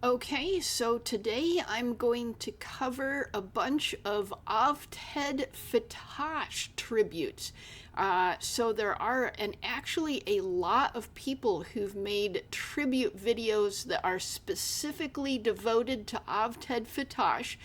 Okay, so today I'm going to cover a bunch of Ovted Fatash tributes. So there are actually a lot of people who've made tribute videos that are specifically devoted to Ovted Fatash.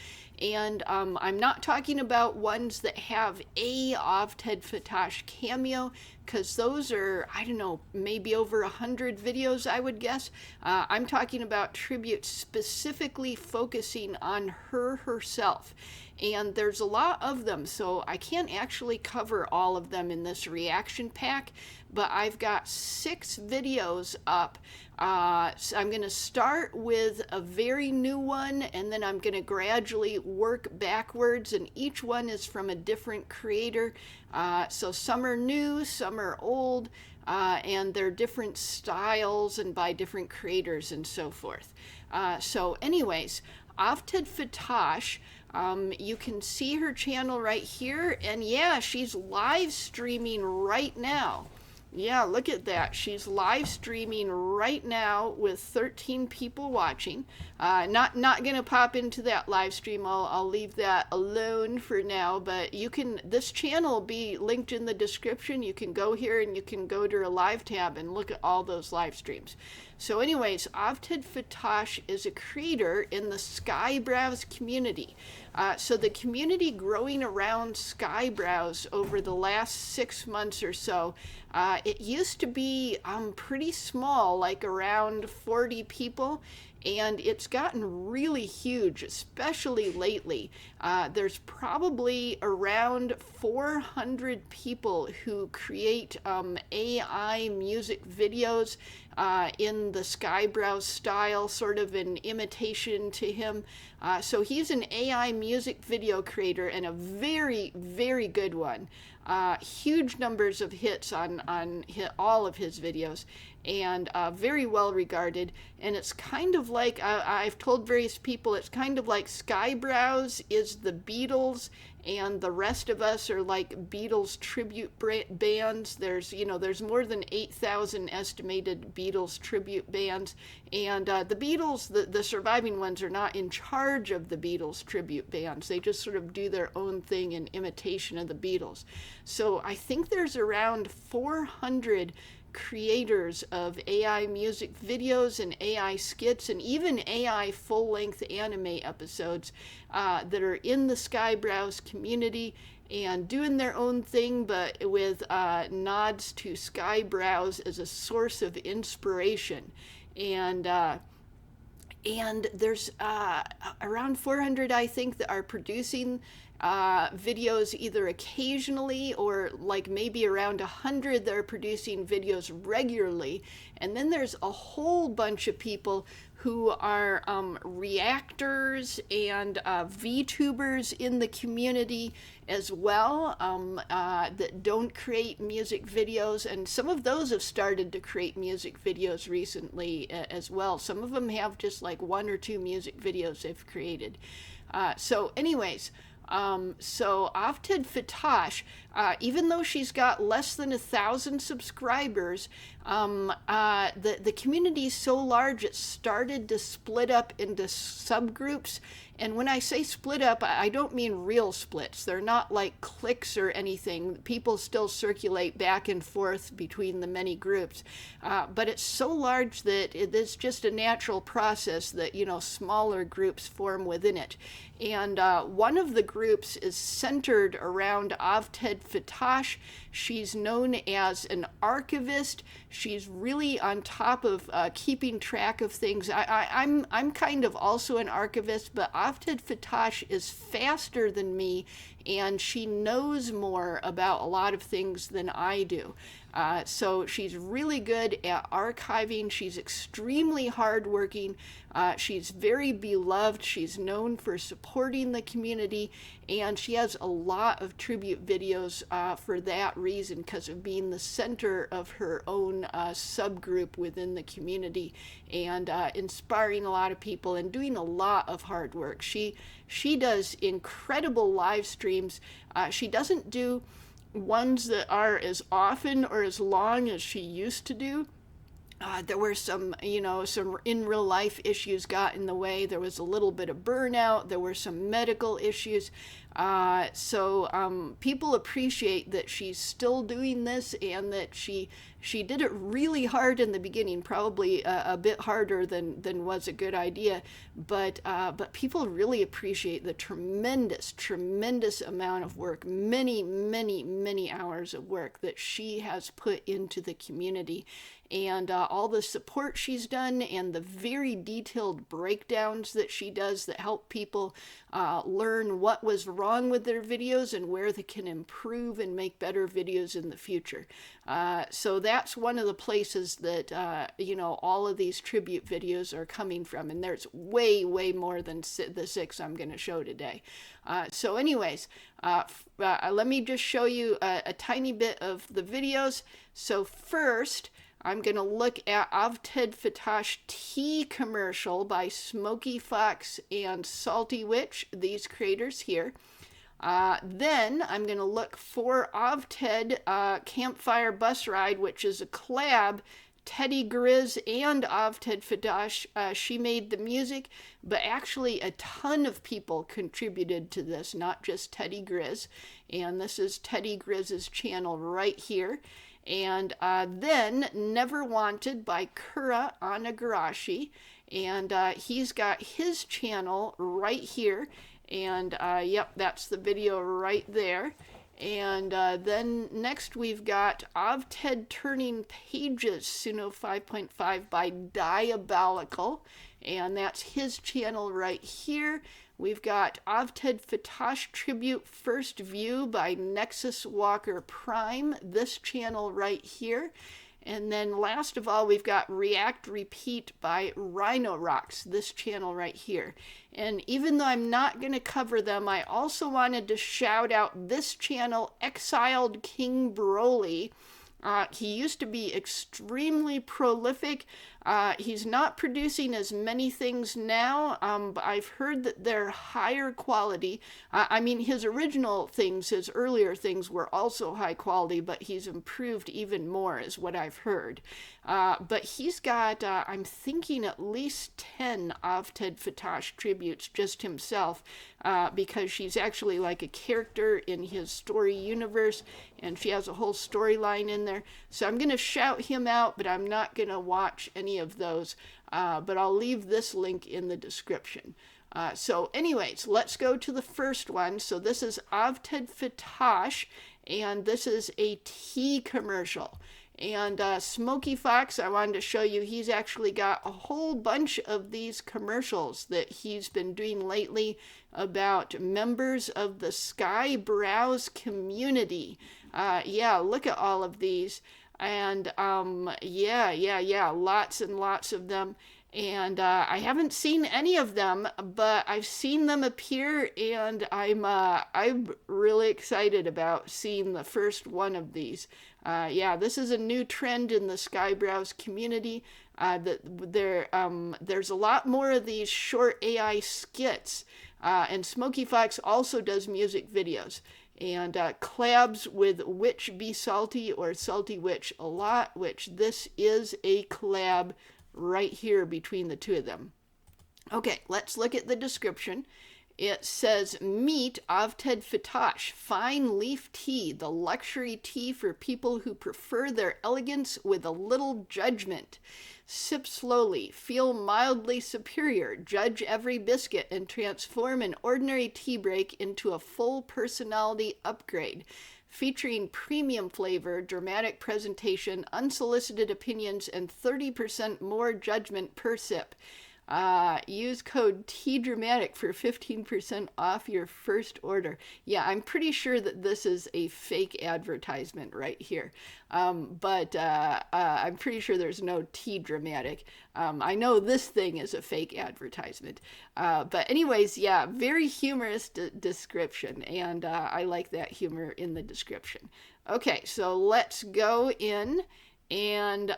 And I'm not talking about ones that have a Ovted Fatash cameo, because those are, I don't know, maybe over 100 videos, I would guess. I'm talking about tributes specifically focusing on her herself. And there's a lot of them, so I can't actually cover all of them in this reaction pack, but I've got 6 videos up. So I'm going to start with a very new one, and then I'm going to gradually work backwards, and each one is from a different creator. So some are new, some are old, and they're different styles and by different creators and so forth. So anyways, Ovted Fatash, you can see her channel right here, and yeah, she's live streaming right now. Yeah, look at that. She's live streaming right now with 13 people watching. Not gonna pop into that live stream. I'll leave that alone for now. But you can. This channel will be linked in the description. You can go here and you can go to a live tab and look at all those live streams. So, anyways, Ovted Fatash is a creator in the Skyebrows community. So the community growing around Skyebrows over the last 6 months or so, it used to be pretty small, like around 40 people, and it's gotten really huge, especially lately. There's probably around 400 people who create AI music videos in the Skyebrows style, sort of an imitation to him. So he's an AI music video creator, and a very, very good one. Huge numbers of hits on all of his videos, and very well regarded. And it's kind of like, I've told various people, it's kind of like Skyebrows is the Beatles, and the rest of us are like Beatles tribute bands. There's more than 8,000 estimated Beatles tribute bands, and the Beatles, the surviving ones, are not in charge of the Beatles tribute bands. They just sort of do their own thing in imitation of the Beatles. So I think there's around 400 creators of AI music videos and AI skits and even AI full-length anime episodes that are in the Skyebrows community and doing their own thing, but with nods to Skyebrows as a source of inspiration. And there's around 400, I think, that are producing videos either occasionally, or like maybe around 100 that are producing videos regularly. And then there's a whole bunch of people who are reactors and VTubers in the community as well, that don't create music videos. And some of those have started to create music videos recently as well. Some of them have just like 1 or 2 music videos they've created. So anyways, so Ovted Fatash, even though she's got less than 1,000 subscribers, the community is so large it started to split up into subgroups. And when I say split up, I don't mean real splits. They're not like cliques or anything. People still circulate back and forth between the many groups. But it's so large that it's just a natural process that, smaller groups form within it. And one of the groups is centered around Ovted Fatash. She's known as an archivist. She's really on top of keeping track of things. I'm kind of also an archivist, but Ovted Fatash is faster than me, and she knows more about a lot of things than I do. So she's really good at archiving. She's extremely hardworking. She's very beloved. She's known for supporting the community, and she has a lot of tribute videos for that reason, because of being the center of her own subgroup within the community, and inspiring a lot of people and doing a lot of hard work. She does incredible live streams. She doesn't do ones that are as often or as long as she used to do, There were some, some in real life issues got in the way. There was a little bit of burnout. There were some medical issues. So people appreciate that she's still doing this, and that she did it really hard in the beginning, probably a bit harder than was a good idea. But people really appreciate the tremendous amount of work, many hours of work that she has put into the community. And all the support she's done, and the very detailed breakdowns that she does that help people learn what was wrong with their videos and where they can improve and make better videos in the future. So that's one of the places that, all of these tribute videos are coming from. And there's way more than the 6 I'm going to show today. So anyways, let me just show you a tiny bit of the videos. So first, I'm going to look at Ovted Fatash Tea Commercial by Smokiefox and SaltyWitch, these creators here. Then I'm going to look for Ovted Campfire Bus Ride, which is a collab. TeddyGrizz and Ovted Fatash, she made the music, but actually a ton of people contributed to this, not just TeddyGrizz. And this is TeddyGrizz's channel right here. And then Never Wanted by Kura Onigurashi, and he's got his channel right here, and yep, that's the video right there. And then next we've got Ovted Turning Pages, Suno 5.5 by Dyabolikal, and that's his channel right here. We've got Ovted Fatash Tribute First View by Nexus Walker Prime, this channel right here. And then last of all, we've got React Repeat by RhinoRocks, this channel right here. And even though I'm not going to cover them, I also wanted to shout out this channel, Exiled King Broly. He used to be extremely prolific. He's not producing as many things now, but I've heard that they're higher quality. I mean, his original things, his earlier things were also high quality, but he's improved even more, is what I've heard. But he's got, I'm thinking, at least 10 Ovted Fatash tributes just himself, because she's actually like a character in his story universe, and she has a whole storyline in there. So I'm going to shout him out, but I'm not going to watch any of those. But I'll leave this link in the description. So anyways, let's go to the first one. So this is Ovted Fatash, and this is a tea commercial. And Smokiefox, I wanted to show you, he's actually got a whole bunch of these commercials that he's been doing lately about members of the Skyebrows community. Yeah, look at all of these. And yeah, lots and lots of them. And I haven't seen any of them, but I've seen them appear, and I'm really excited about seeing the first one of these. Yeah, this is a new trend in the Skyebrows community. There's a lot more of these short AI skits, and Smokiefox also does music videos, and collabs with Witch Be Salty or SaltyWitch a lot, which this is a collab right here between the two of them. Okay, let's look at the description. It says, meet Ovted Fatash, fine leaf tea, the luxury tea for people who prefer their elegance with a little judgment. Sip slowly, feel mildly superior, judge every biscuit, and transform an ordinary tea break into a full personality upgrade. Featuring premium flavor, dramatic presentation, unsolicited opinions, and 30% more judgment per sip. Use code TDRAMATIC for 15% off your first order. Yeah, I'm pretty sure that this is a fake advertisement right here. But I'm pretty sure there's no TDRAMATIC. I know this thing is a fake advertisement. But anyways, yeah, very humorous description. And I like that humor in the description. Okay, so let's go in. And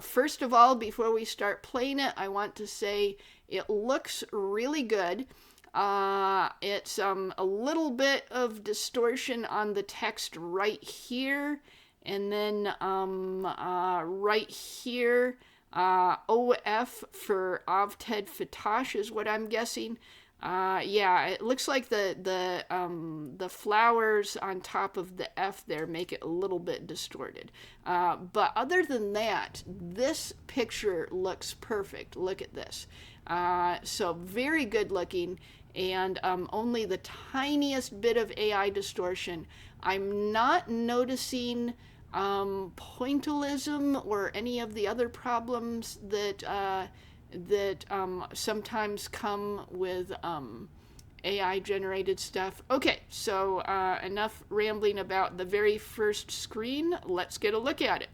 first of all, before we start playing it, I want to say it looks really good. It's a little bit of distortion on the text right here, And then right here, OF for Ovted Fatash is what I'm guessing. Yeah, it looks like the flowers on top of the F there make it a little bit distorted. But other than that, this picture looks perfect. Look at this. So very good looking, and only the tiniest bit of AI distortion. I'm not noticing pointillism or any of the other problems that sometimes come with AI generated stuff. Okay, so enough rambling about the very first screen. Let's get a look at it.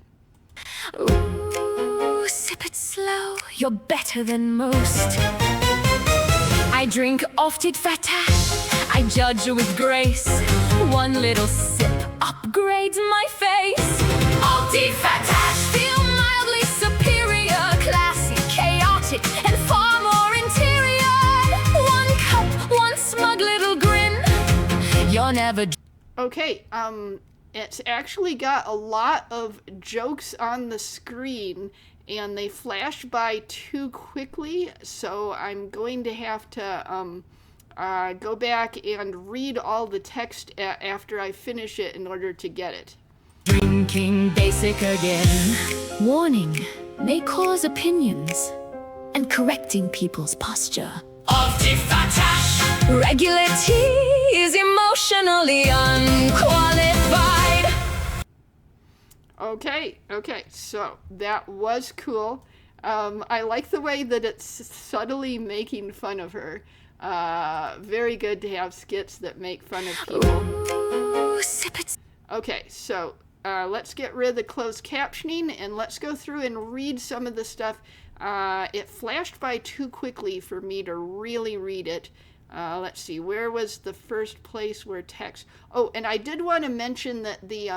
Ooh, sip it slow, you're better than most. I drink Ovted Fatash, I judge with grace. One little sip upgrades my face. Ovted Fatash, feel mildly superior, classy, chaotic, and far more interior. One cup, one smug little grin. You're never. Okay, it's actually got a lot of jokes on the screen, and they flash by too quickly, so I'm going to have to go back and read all the text after I finish it in order to get it. Drinking basic again. Warning, may cause opinions and correcting people's posture. Ovted Fatash. Regular tea is emotionally unqualified. Okay, so that was cool. I like the way that it's subtly making fun of her. Very good to have skits that make fun of people. Ooh, sip it. Okay, so let's get rid of the closed captioning and let's go through and read some of the stuff. It flashed by too quickly for me to really read it. Let's see, where was the first place where text? Oh, and I did want to mention that the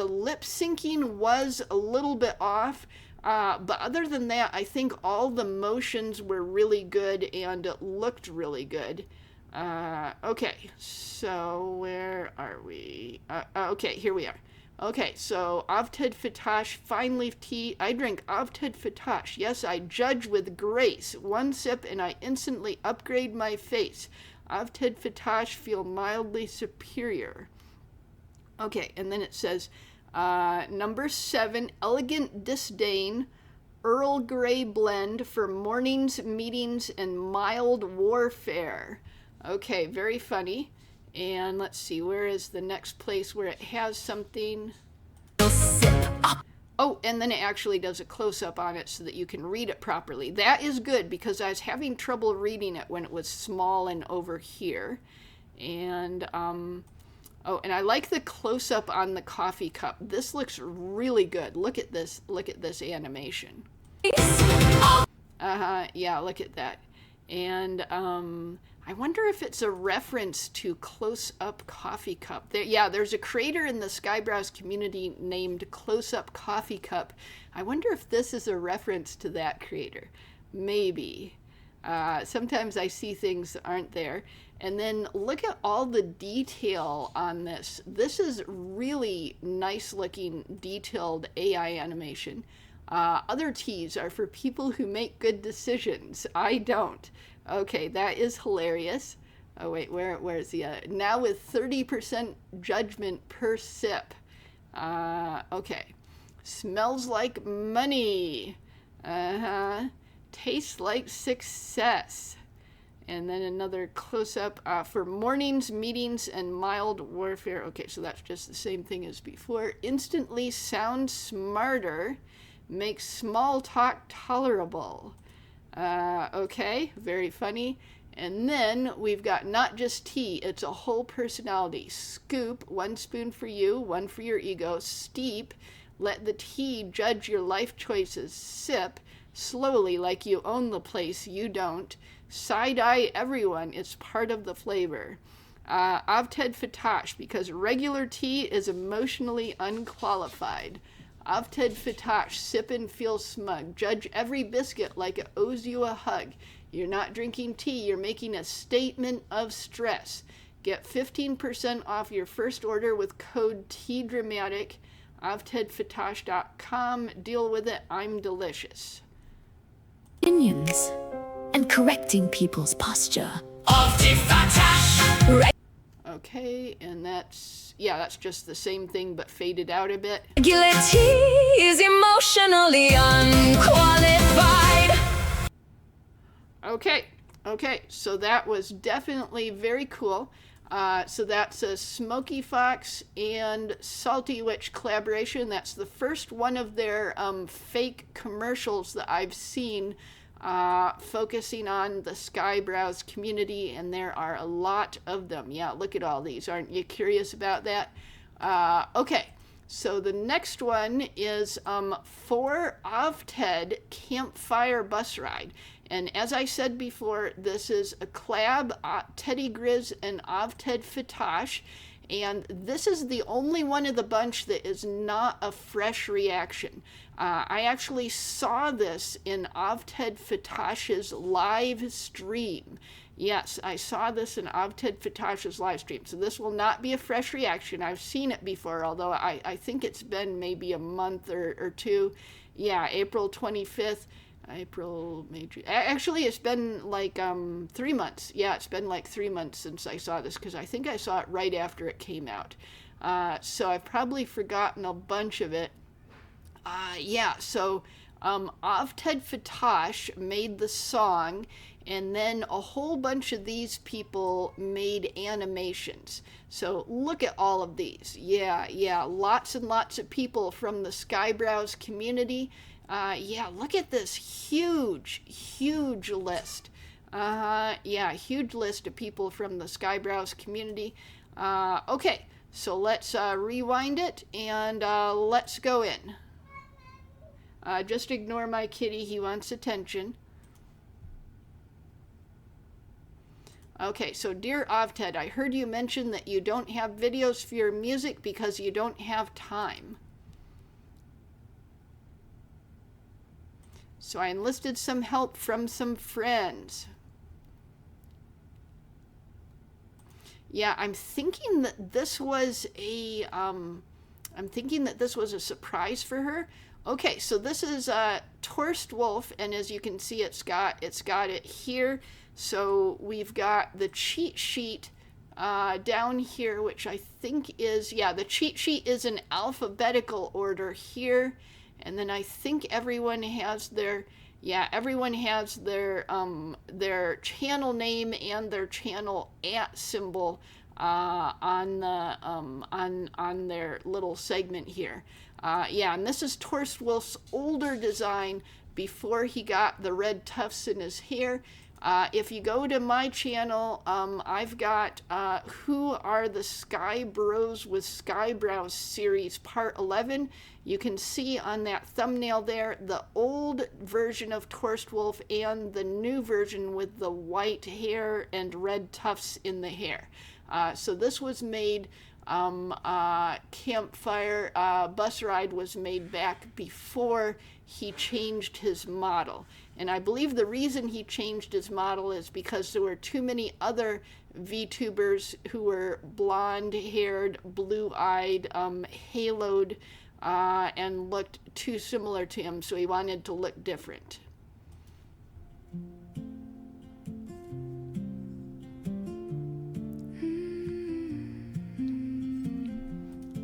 lip syncing was a little bit off, but other than that, I think all the motions were really good and it looked really good. Okay, so where are we? Okay, here we are. Okay, so Ovted Fatash, fine leaf tea. I drink Ovted Fatash. Yes, I judge with grace. One sip and I instantly upgrade my face. Ovted Fatash feel mildly superior. Okay, and then it says, number 7, elegant disdain, Earl Grey blend for mornings, meetings, and mild warfare. Okay, very funny. And let's see, where is the next place where it has something? Oh, and then it actually does a close-up on it so that you can read it properly. That is good because I was having trouble reading it when it was small and over here. And, oh, and I like the close-up on the coffee cup. This looks really good. Look at this animation. Yeah, look at that. And, I wonder if it's a reference to Close-Up Coffee Cup. There's a creator in the Skyebrows community named Close-Up Coffee Cup. I wonder if this is a reference to that creator. Maybe. Sometimes I see things that aren't there. And then look at all the detail on this. This is really nice looking detailed AI animation. Other teas are for people who make good decisions. I don't. Okay, that is hilarious. Oh wait, where's the other? Now with 30% judgment per sip. Okay. Smells like money. Tastes like success. And then another close-up for mornings, meetings, and mild warfare. Okay, so that's just the same thing as before. Instantly sounds smarter. Makes small talk tolerable. Okay, very funny. And then we've got not just tea, it's a whole personality. Scoop, 1 spoon for you, 1 for your ego. Steep, let the tea judge your life choices. Sip, slowly like you own the place, you don't. Side-eye everyone, it's part of the flavor. Ovted Fatash, because regular tea is emotionally unqualified. Ovted Fatash, sip and feel smug. Judge every biscuit like it owes you a hug. You're not drinking tea, you're making a statement of stress. Get 15% off your first order with code TEADRAMATIC. OVTEDFatash.com. Deal with it. I'm delicious. Opinions and correcting people's posture. Ovted Fatash. Okay, and that's just the same thing but faded out a bit. Regular tea is emotionally unqualified. Okay, so that was definitely very cool. So that's a Smokiefox and SaltyWitch collaboration. That's the first one of their fake commercials that I've seen focusing on the Skyebrows community, and there are a lot of them. Yeah, look at all these. Aren't you curious about that? Okay, so the next one is for Ovted Campfire Bus Ride. And as I said before, this is a collab, TeddyGrizz and Ovted Fatash. And this is the only one of the bunch that is not a fresh reaction. I actually saw this in Ovted Fatash's live stream. Yes, I saw this in Ovted Fatash's live stream. So this will not be a fresh reaction. I've seen it before, although I think it's been maybe a month or two. Yeah, April 25th. April, May, June. Actually, it's been like 3 months. Yeah, it's been like 3 months since I saw this, because I think I saw it right after it came out. So I've probably forgotten a bunch of it. Yeah, so Ovted Fatash made the song, and then a whole bunch of these people made animations. So look at all of these. Yeah, lots and lots of people from the Skyebrows community. Yeah, look at this huge list. Yeah, huge list of people from the Skyebrows community. Okay, so let's rewind it and let's go in. Just ignore my kitty, he wants attention. Okay, so dear Ovted, I heard you mention that you don't have videos for your music because you don't have time. So I enlisted some help from some friends. Yeah, I'm thinking that this was a surprise for her. Okay, so this is Torst Wolf, and as you can see, it's got it here. So we've got the cheat sheet down here, which I think is, yeah, the cheat sheet is in alphabetical order here. And then I think everyone has their channel name and their channel @ symbol on their little segment here. Yeah, and this is Torst Wolf's older design before he got the red tufts in his hair. If you go to my channel, I've got Who Are the Skyebrows with Skyebrows series part 11. You can see on that thumbnail there the old version of Torst Wolf and the new version with the white hair and red tufts in the hair. So this was made, Campfire Bus Ride was made back before he changed his model. And I believe the reason he changed his model is because there were too many other VTubers who were blonde-haired, blue-eyed, haloed, and looked too similar to him, so he wanted to look different.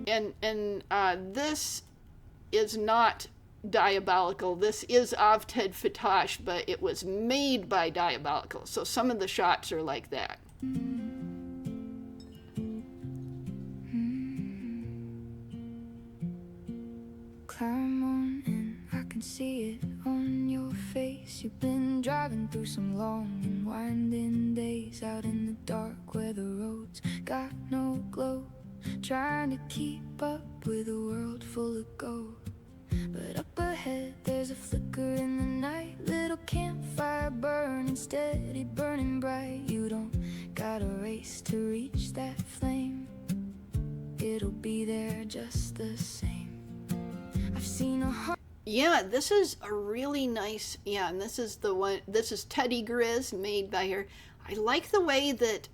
And this is not Dyabolikal. This is Ovted Fatash, but it was made by Dyabolikal. So some of the shots are like that. Climb on in, I can see it on your face. You've been driving through some long and winding days, out in the dark where the roads got no glow, trying to keep up with a world full of gold. But up ahead there's a flicker in the night, little campfire burning steady, burning bright. You don't gotta race to reach that flame, it'll be there just the same. I've seen a heart. Yeah, this is a really nice, yeah, and this is the one, this is TeddyGrizz, made by her. I like the way that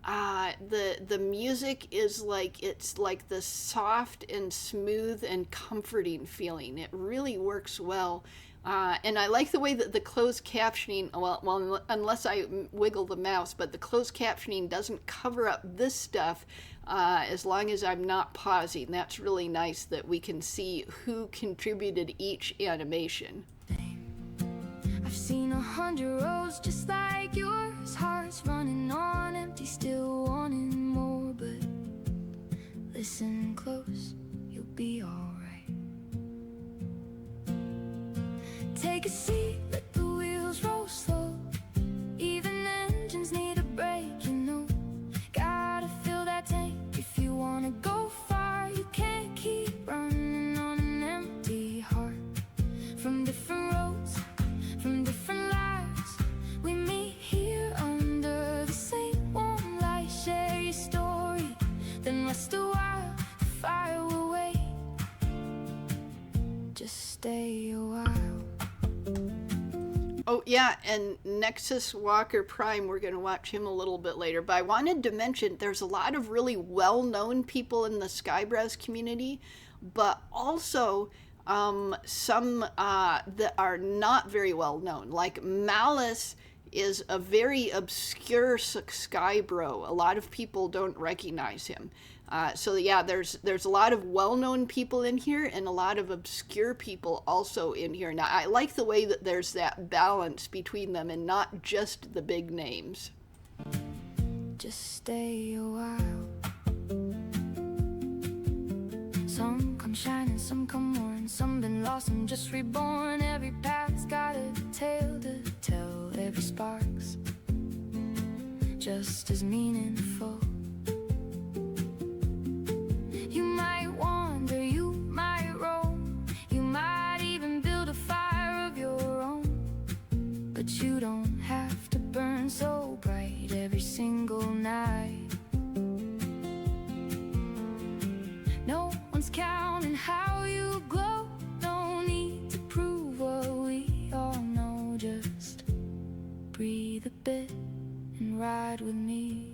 The music is like, it's like the soft and smooth and comforting feeling. It really works well. And I like the way that the closed captioning, well, unless I wiggle the mouse, but the closed captioning doesn't cover up this stuff as long as I'm not pausing. That's really nice that we can see who contributed each animation. I've seen 100 roads just like yours, hearts running on empty, still wanting more. But listen close, you'll be alright. Take a seat, let the wheels roll slow. Even engines need a break, you know. Gotta fill that tank if you wanna go far. You can't keep running on an empty heart. From different roads, from different lives, we meet here under the same warm light. Share your story, then rest a while. The fire will wait. Just stay a while. Oh yeah, and Nexus Walker Prime, we're going to watch him a little bit later. But I wanted to mention there's a lot of really well-known people in the Skyebrows community, but also some that are not very well known. Like Malice is a very obscure Skybro. A lot of people don't recognize him. So yeah, there's a lot of well-known people in here and a lot of obscure people also in here. Now, I like the way that there's that balance between them and not just the big names. Just stay a while. Some come shining, some come worn, some been lost and just reborn. Every path's got a tale to tell, every spark's just as meaningful. You might wander, you might roam, you might even build a fire of your own. But you don't have to burn so bright every single night. No one's counting how you glow. No need to prove what we all know. Just breathe a bit and ride with me.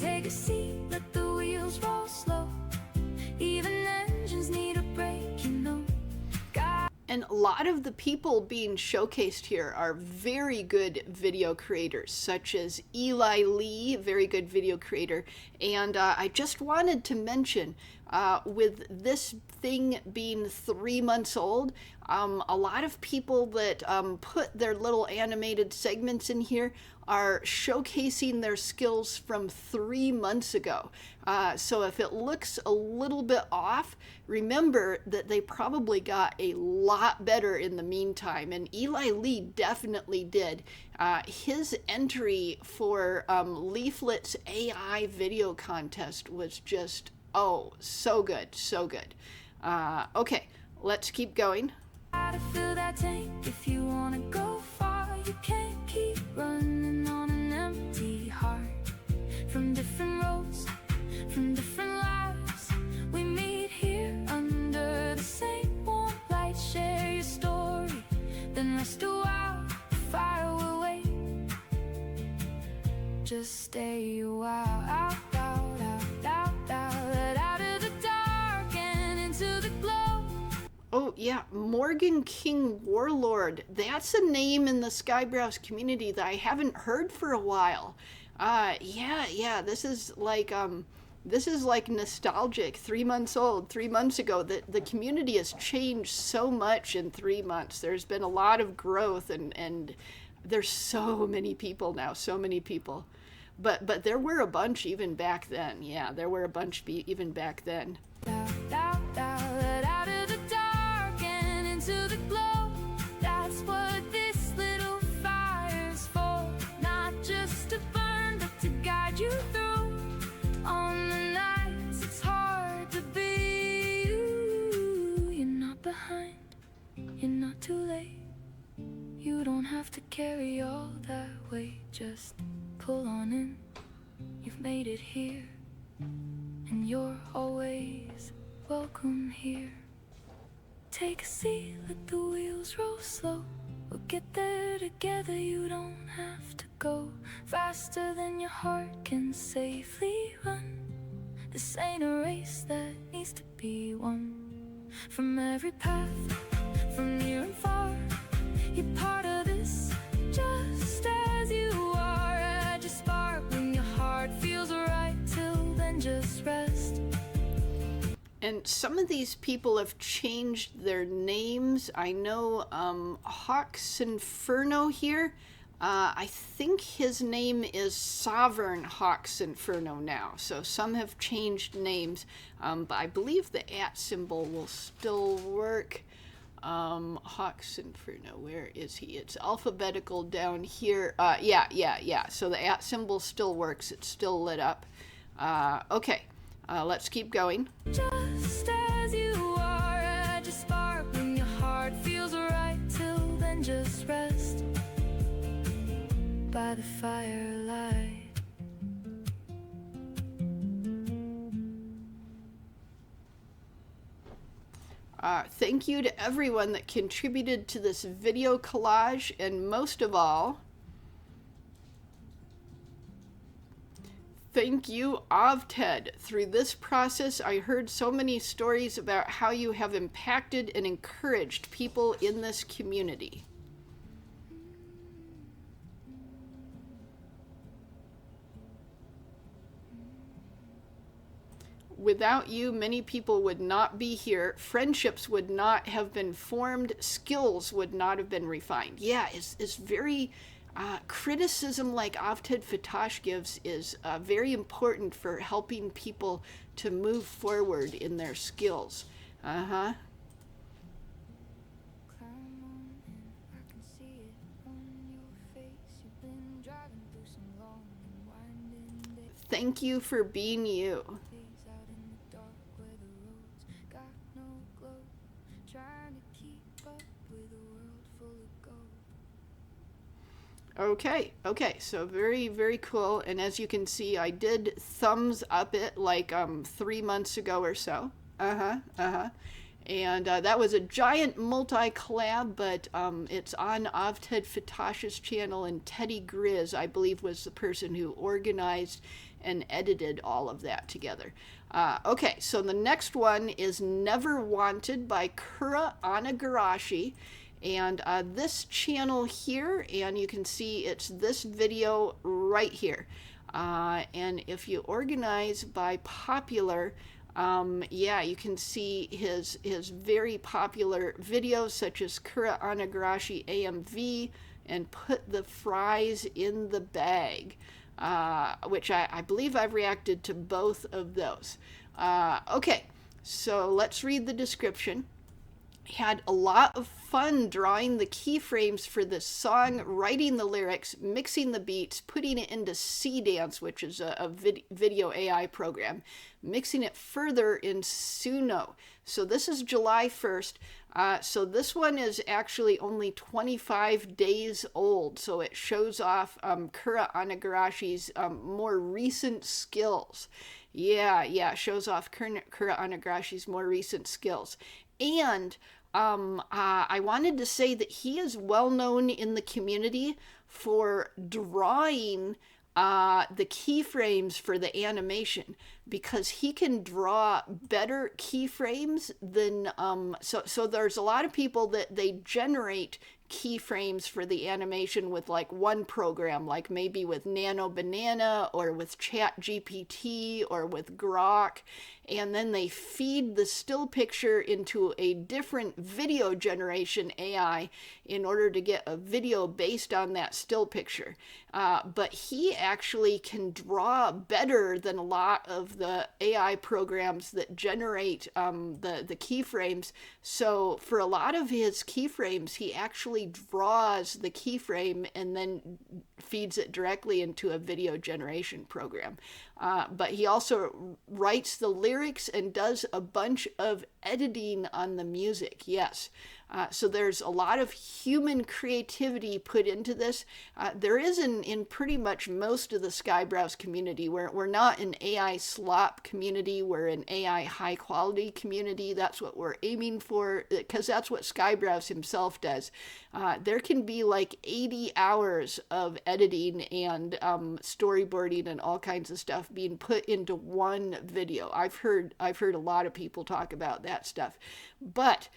Take a seat, let the wheels roll slow. Even engines need a break, you know. And a lot of the people being showcased here are very good video creators, such as Eli Lee, very good video creator. And I just wanted to mention, with this thing being 3 months old, a lot of people that put their little animated segments in here are showcasing their skills from 3 months ago. So if it looks a little bit off, remember that they probably got a lot better in the meantime, and Eli Lee definitely did. His entry for Leaflet's AI video contest was just, oh, so good, so good. Okay, let's keep going. Gotta fill that tank if you wanna go far. You can't keep running on an empty heart. From different roads, from different lives, we meet here under the same warm light. Share your story, then rest a while. The fire will wait. Just stay a while. Out, out, out, out, out, out of the dark and into the glow. Oh yeah, Morgan King Warlord. That's a name in the Skyebrows community that I haven't heard for a while. Yeah, this is like nostalgic. 3 months old, 3 months ago. The community has changed so much in 3 months. There's been a lot of growth, and there's so many people now, so many people. But there were a bunch even back then. Yeah, there were a bunch even back then. Out, out of the dark and into the glow. That's what this little fire's for. Not just to burn, but to guide you through. On the nights it's hard to be you. You're not behind, you're not too late. You don't have to carry all that weight. Just pull on in, you've made it here. And you're always welcome here. Take a seat, let the wheels roll slow. We'll get there together, you don't have to go fast. faster than your heart can safely run. This ain't a race that needs to be won. From every path, from near and far, you're part of this, just as you are. At your spark when your heart feels right, till then just rest. And some of these people have changed their names. I know Hawks Inferno here. I think his name is Sovereign Hawks Inferno now. So some have changed names, but I believe the @ symbol will still work. Hawks Inferno, where is he? It's alphabetical down here. Yeah. So the @ symbol still works. It's still lit up. Okay, let's keep going. Just as you are, at your spark when your heart feels right, till then just rest by the firelight. Thank you to everyone that contributed to this video collage, and most of all, thank you, Ovted. Through this process, I heard so many stories about how you have impacted and encouraged people in this community. Without you, many people would not be here. Friendships would not have been formed. Skills would not have been refined. Yeah, it's very... criticism like Ovted Fatash gives is very important for helping people to move forward in their skills. Thank you for being you. Okay, so very, very cool. And as you can see, I did thumbs up it like 3 months ago or so. And that was a giant multi-collab, but it's on Ovted Fatash's channel, and TeddyGrizz, I believe, was the person who organized and edited all of that together. Okay, so the next one is Never Wanted by Kura Onigurashi. And this channel here, and you can see it's this video right here. And if you organize by popular, yeah, you can see his very popular videos such as Kura Onigurashi AIMV and Put the Fries in the Bag, which I believe I've reacted to both of those. Okay, so let's read the description. Had a lot of fun drawing the keyframes for this song, writing the lyrics, mixing the beats, putting it into C-Dance, which is a video AI program, mixing it further in Suno. So this is July 1st. So this one is actually only 25 days old. So it shows off Kura Onigurashi's more recent skills. Yeah, shows off Kura Onigurashi's more recent skills. And I wanted to say that he is well known in the community for drawing the keyframes for the animation, because he can draw better keyframes than so there's a lot of people that they generate keyframes for the animation with like one program, like maybe with Nano Banana or with Chat GPT or with Grok, and then they feed the still picture into a different video generation AI in order to get a video based on that still picture. But he actually can draw better than a lot of the AI programs that generate the keyframes. So for a lot of his keyframes, he actually draws the keyframe and then feeds it directly into a video generation program. But he also writes the lyrics and does a bunch of editing on the music. Yes. So there's a lot of human creativity put into this. There is in pretty much most of the Skyebrows community. We're not an AI slop community. We're an AI high quality community. That's what we're aiming for, because that's what Skyebrows himself does. There can be like 80 hours of editing and storyboarding and all kinds of stuff being put into one video. I've heard a lot of people talk about that stuff, but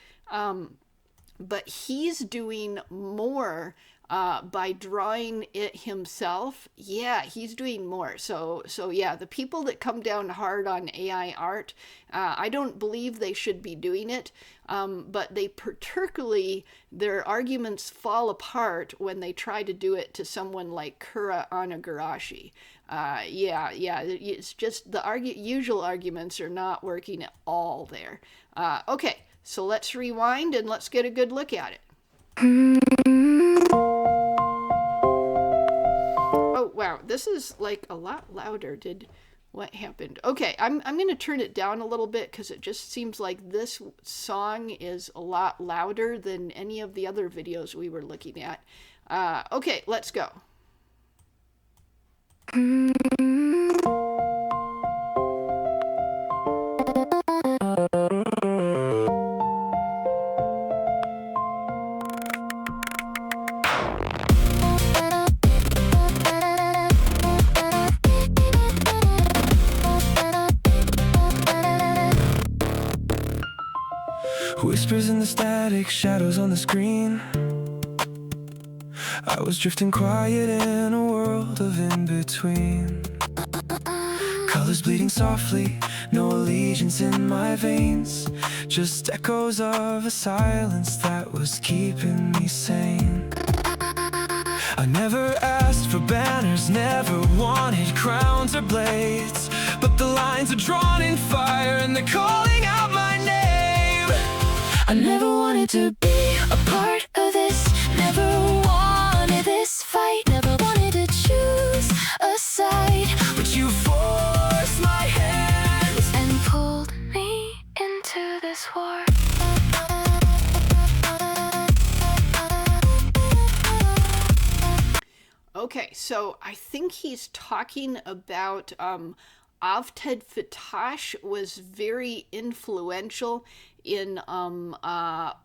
he's doing more by drawing it himself. Yeah, he's doing more. So yeah, the people that come down hard on AI art, I don't believe they should be doing it. But they particularly, their arguments fall apart when they try to do it to someone like Kura Onigurashi. Yeah, it's just the usual arguments are not working at all there. Okay, so let's rewind and let's get a good look at it. Oh, wow, this is like a lot louder. What happened? Okay, I'm going to turn it down a little bit because it just seems like this song is a lot louder than any of the other videos we were looking at. Okay, let's go. Whispers in the static, shadows on the screen. I was drifting quiet in a world of in-between. Colors bleeding softly, no allegiance in my veins. Just echoes of a silence that was keeping me sane. I never asked for banners, never wanted crowns or blades. But the lines are drawn in fire and they're calling out my name. I never wanted to be a part of this, never wanted this fight, never wanted to choose a side. But you forced my hands and pulled me into this war. Okay, so I think he's talking about Ovted Fatash was very influential in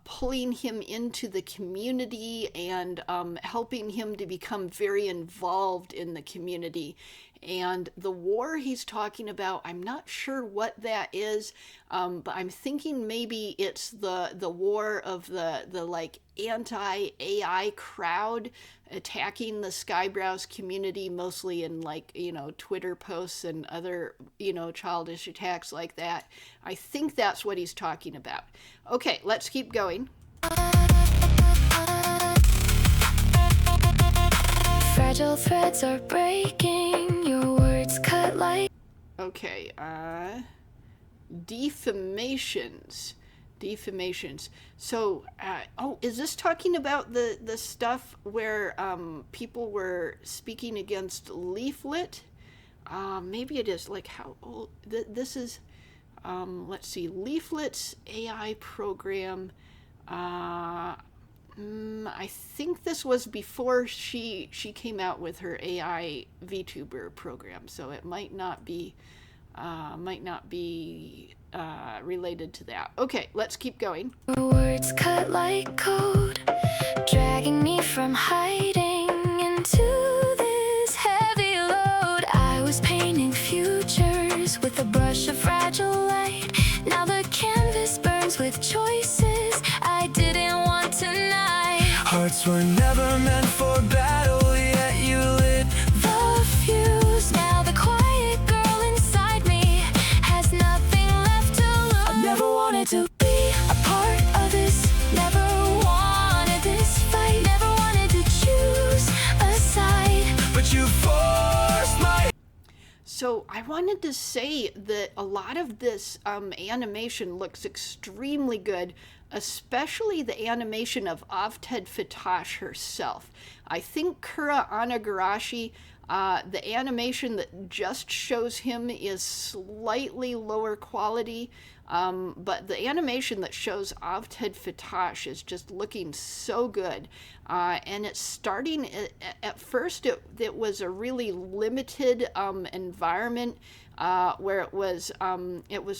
pulling him into the community and helping him to become very involved in the community. And the war he's talking about, I'm not sure what that is, but I'm thinking maybe it's the war of the like anti-AI crowd attacking the Skyebrows community, mostly in like, Twitter posts and other, childish attacks like that. I think that's what he's talking about. Okay, let's keep going. Fragile threads are breaking, your words cut like... Okay, defamations. So, is this talking about the stuff where people were speaking against Leaflet? Maybe it is. Like how old this is? Let's see, Leaflet's AI program. I think this was before she came out with her AI VTuber program, so it might not be related to that. Okay, let's keep going. Words cut like code, dragging me from hiding into this heavy load. I was painting futures with a brush of fragile light. Now the canvas burns with choices I didn't want tonight. Hearts were never meant for battle, yet you lit the fuse. Now the quiet girl inside me has nothing left to lose. I never wanted to be a part of this, never wanted this fight, never wanted to choose a side, but you forced my... So I wanted to say that a lot of this animation looks extremely good, especially the animation of Ovted Fatash herself. I think Kura Onigurashi, the animation that just shows him is slightly lower quality. But the animation that shows Ovted Fatash is just looking so good. And it's starting, at first it was a really limited environment, where it was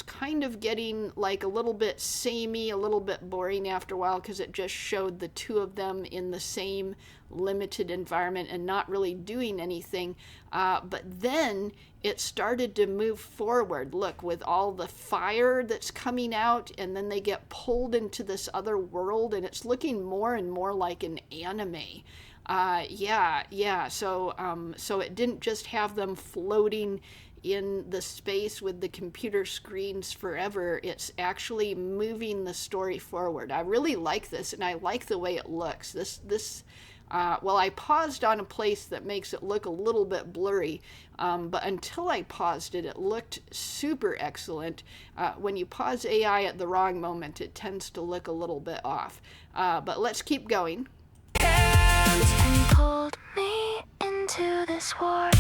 kind of getting like a little bit samey, a little bit boring after a while, because it just showed the two of them in the same limited environment and not really doing anything. But then it started to move forward. Look, with all the fire that's coming out, and then they get pulled into this other world, and it's looking more and more like an anime. So it didn't just have them floating in the space with the computer screens forever. It's actually moving the story forward. I really like this, and I like the way it looks. Well, I paused on a place that makes it look a little bit blurry, but until I paused it, it looked super excellent. When you pause AI at the wrong moment, it tends to look a little bit off. But let's keep going. And pulled me into this war.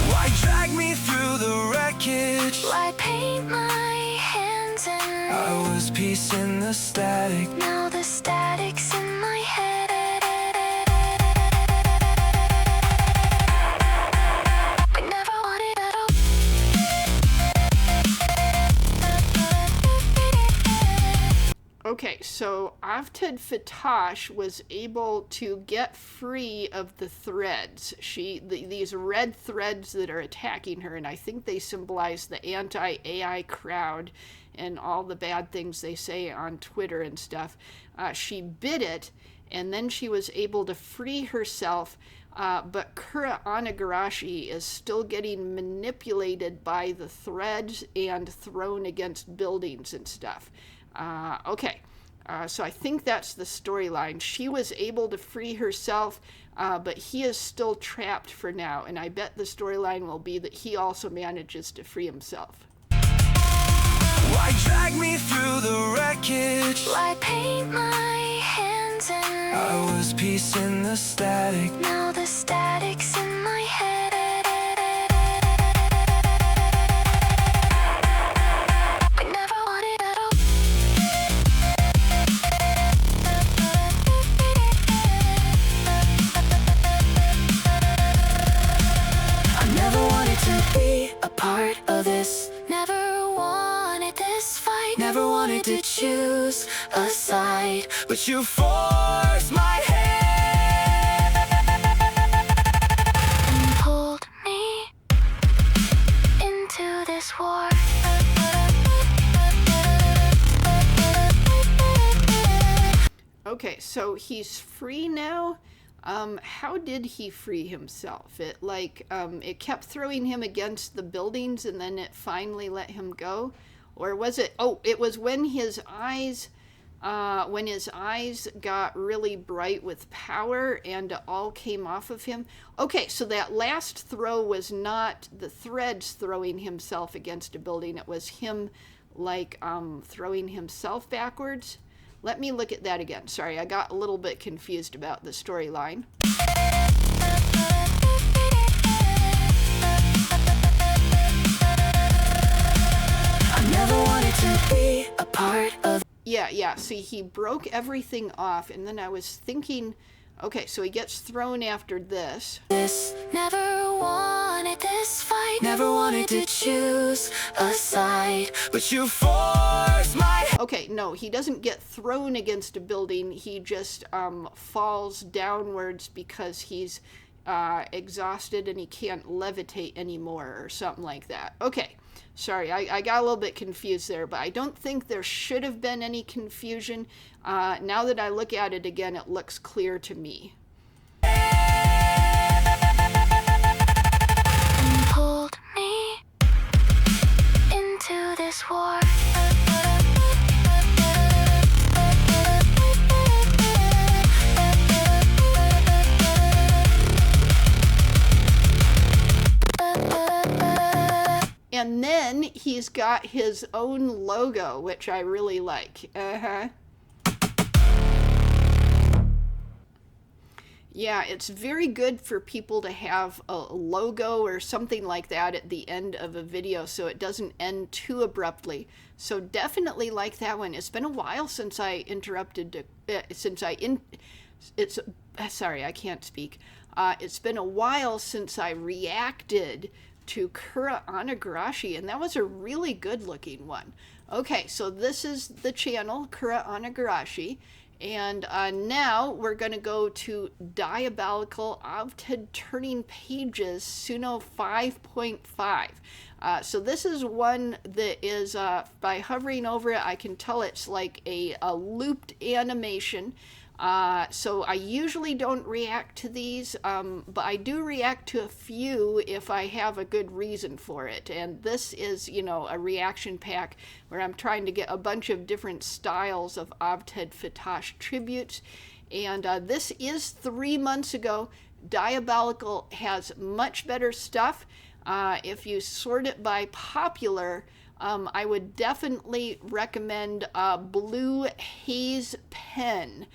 Why drag me through the wreckage? Why paint my hands in? I was piecing the static. Now the static's in my head. I never wanted at all. Okay, so Ovted Fatash was able to get free of the threads. These red threads that are attacking her, and I think they symbolize the anti-AI crowd and all the bad things they say on Twitter and stuff. She bit it, and then she was able to free herself, but Kura Onigurashi is still getting manipulated by the threads and thrown against buildings and stuff. Okay, so I think that's the storyline. She was able to free herself, but he is still trapped for now, and I bet the storyline will be that he also manages to free himself. Why drag me through the wreckage? Why paint my hands in? I was piecing the static. Now the static's in my head. I never wanted at all. I never wanted to be a part of this. Never wanted this fight. Never wanted to choose a side, but you forced my hand and pulled me into this war. Okay, so he's free now. How did he free himself? It kept throwing him against the buildings, and then it finally let him go? Or was it, it was when his eyes got really bright with power and it all came off of him. Okay, so that last throw was not the threads throwing himself against a building. It was him throwing himself backwards. Let me look at that again. Sorry, I got a little bit confused about the storyline. I never wanted to be a part of. Yeah. See, he broke everything off, and then I was thinking, okay, so he gets thrown after this. Never wanted this fight. Never wanted to choose a side, but you forced my. Okay, no, he doesn't get thrown against a building. He just falls downwards because he's exhausted and he can't levitate anymore or something like that. Okay, sorry, I got a little bit confused there, but I don't think there should have been any confusion. Now that I look at it again, it looks clear to me. And pulled me into this war. And then he's got his own logo, which I really like. Yeah, it's very good for people to have a logo or something like that at the end of a video so it doesn't end too abruptly. So definitely like that one. It's been a while since I interrupted, sorry, I can't speak. It's been a while since I reacted to Kura Onigurashi, and that was a really good looking one. Okay, so this is the channel, Kura Onigurashi. And now we're going to go to Dyabolikal Ovted Turning Pages Suno 5.5. So this is one that is, by hovering over it, I can tell it's like a looped animation. So I usually don't react to these, but I do react to a few if I have a good reason for it. And this is, you know, a reaction pack where I'm trying to get a bunch of different styles of Ovted Fatash Tributes. And this is 3 months ago. Dyabolikal has much better stuff. If you sort it by popular, I would definitely recommend Blue Haze Pen.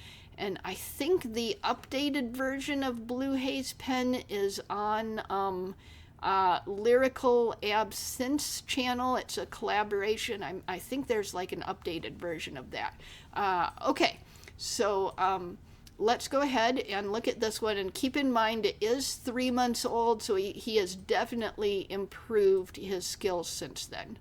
And I think the updated version of Blue Haze Pen is on Lyrical Absinthe channel. It's a collaboration. I think there's like an updated version of that. Okay, so let's go ahead and look at this one. And keep in mind it is 3 months old, so he has definitely improved his skills since then.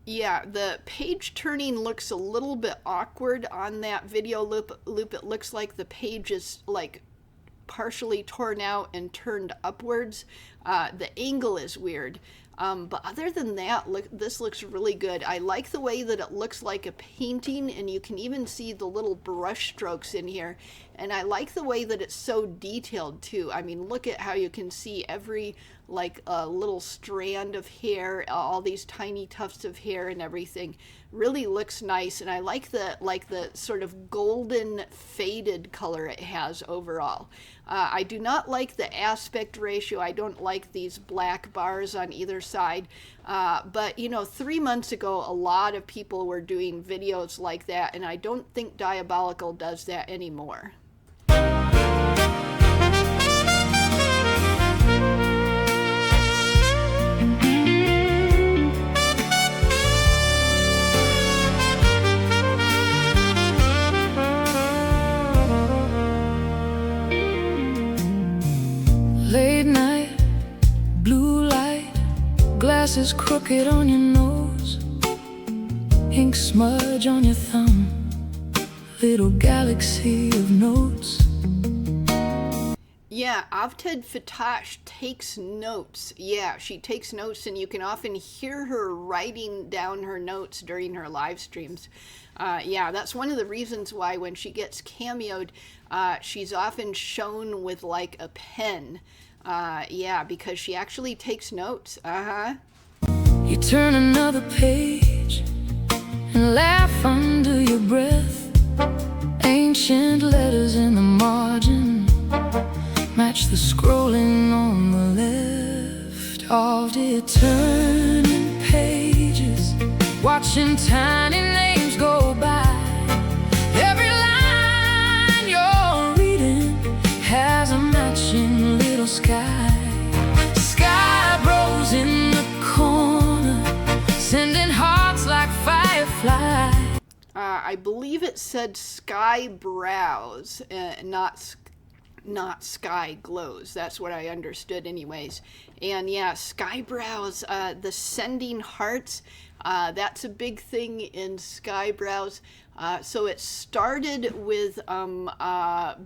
Yeah, the page turning looks a little bit awkward on that video loop. It looks like the page is like partially torn out and turned upwards. The angle is weird. But other than that, this looks really good. I like the way that it looks like a painting, and you can even see the little brush strokes in here. And I like the way that it's so detailed too. I mean, look at how you can see every like a little strand of hair, all these tiny tufts of hair and everything. Really looks nice, and I like the sort of golden faded color it has overall. I do not like the aspect ratio. I don't like these black bars on either side. But you know, 3 months ago, a lot of people were doing videos like that, and I don't think Dyabolikal does that anymore. Late night, blue light, glasses crooked on your nose, ink smudge on your thumb, little galaxy of notes. Yeah, Ovted Fatash takes notes. Yeah, she takes notes, and you can often hear her writing down her notes during her live streams. Yeah, that's one of the reasons why when she gets cameoed, she's often shown with like a pen. Yeah, because she actually takes notes. You turn another page and laugh under your breath. Ancient letters in the margin match the scrolling on the left. Ovted turning pages, watching tiny names go by. Every line you're reading has a matching little sky. Skyebrows in the corner, sending hearts like fireflies. I believe it said Skyebrows, not Sky Glows. That's what I understood anyways. And yeah, Skyebrows, the sending hearts, that's a big thing in Skyebrows. So it started with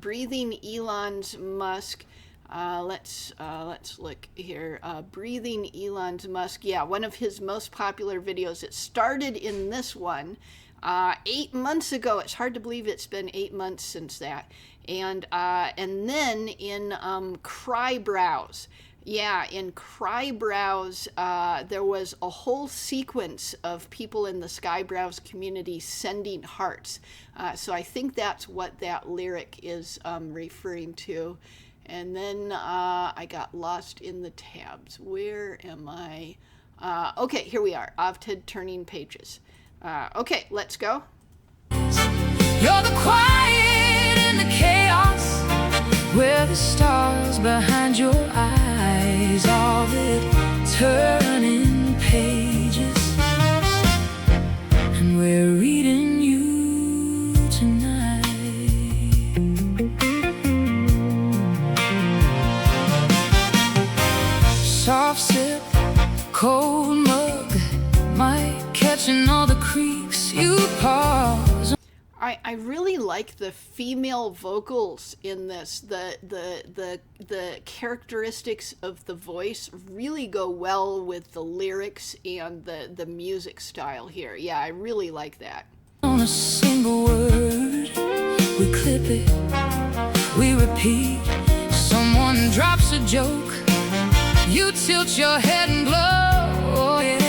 breathing Elon's Musk. Let's look here. Breathing Elon's Musk. Yeah, one of his most popular videos. It started in this one 8 months ago. It's hard to believe it's been 8 months since that. And then in Crybrows. Yeah, in Crybrows, there was a whole sequence of people in the Skyebrows community sending hearts. So I think that's what that lyric is referring to. And then I got lost in the tabs. Where am I? Okay, here we are. Ovted Turning Pages. Okay, let's go. You're the quiet in the chaos, where the stars behind your eyes, all that turning pages, and we're reading you tonight. Soft sip, cold mug, might catching all the creaks you pause. I really like the female vocals in this. The characteristics of the voice really go well with the lyrics and the music style here. Yeah, I really like that. On a single word, we clip it, we repeat. Someone drops a joke, you tilt your head and glow. Oh, yeah.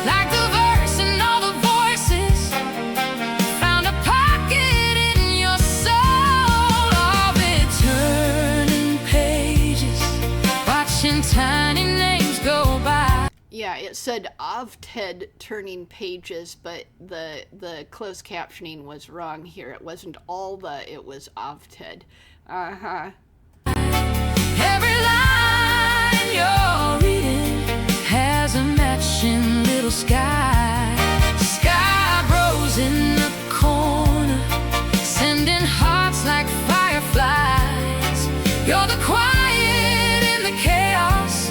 Like the verse and all the voices found a pocket in your soul. Of it turning pages, watching tiny names go by. Yeah, it said Ovted Turning Pages, but the closed captioning was wrong here. It wasn't all the, it was Ovted. Every line you're reading has a matching little sky. Skyebrows in the corner, sending hearts like fireflies. You're the quiet in the chaos,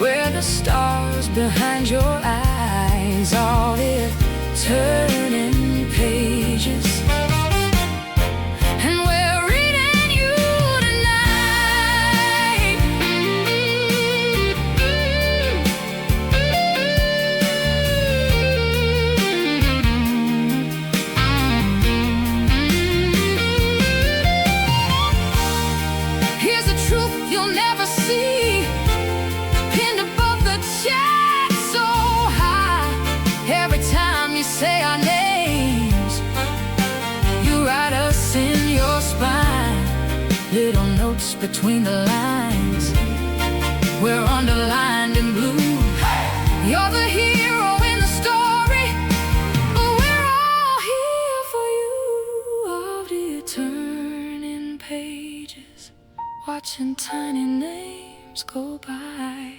where the stars behind your eyes, all it turning pages. And we're reading you tonight. Here's the truth you'll never see, pinned above the chat so high. Every time you say our names, you write us in your spine. Little notes between the lines, we're underlined in blue. You're the hero in the story, but we're all here for you. Of the turning pages, watching tiny names go by.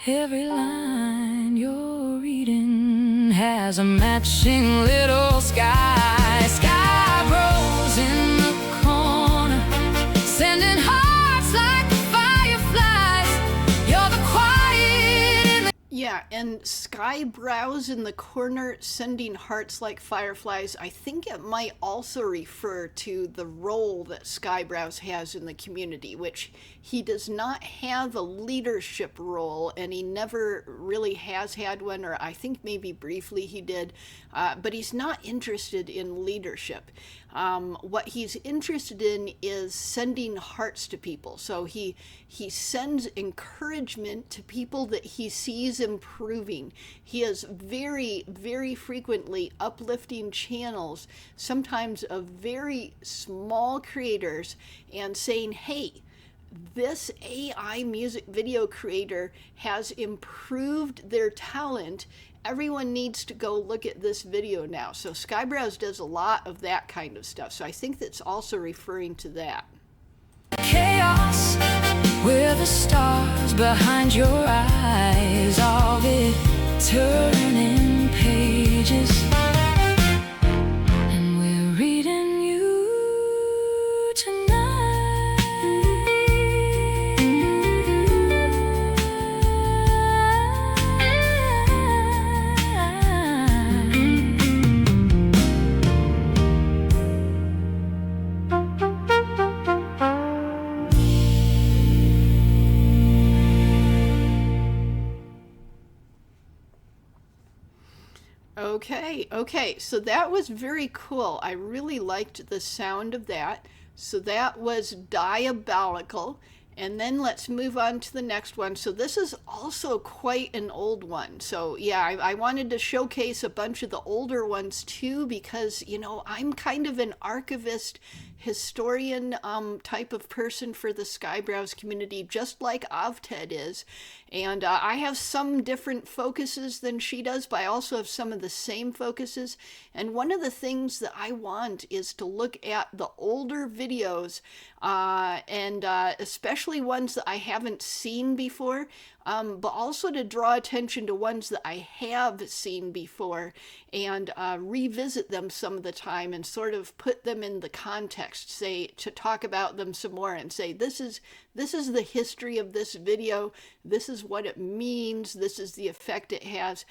Every line you're reading has a matching little sky. Skyebrows in the corner, sending hearts like fireflies. You're the quiet in the... Yeah, and Skyebrows in the corner, sending hearts like fireflies. I think it might also refer to the role that Skyebrows has in the community, which he does not have a leadership role, and he never really has had one, or I think maybe briefly he did, but he's not interested in leadership. What he's interested in is sending hearts to people. So he sends encouragement to people that he sees improving. He has very, very frequently uplifting channels, sometimes of very small creators, and saying, hey, this AI music video creator has improved their talent. Everyone needs to go look at this video now. So Skyebrows does a lot of that kind of stuff. So I think that's also referring to that. chaos, where the stars behind your eyes, all the turning pages. And we're reading you Okay, so that was very cool. I really liked the sound of that. So that was Dyabolikal. And then let's move on to the next one. So this is also quite an old one. So yeah, I wanted to showcase a bunch of the older ones too, because, you know, I'm kind of an archivist historian type of person for the Skyebrows community, just like OVTED is. And I have some different focuses than she does, but I also have some of the same focuses. And one of the things that I want is to look at the older videos, and especially ones that I haven't seen before, but also to draw attention to ones that I have seen before and revisit them some of the time and sort of put them in the context, say, to talk about them some more and say, this is the history of this video, this is what it means, this is the effect it has.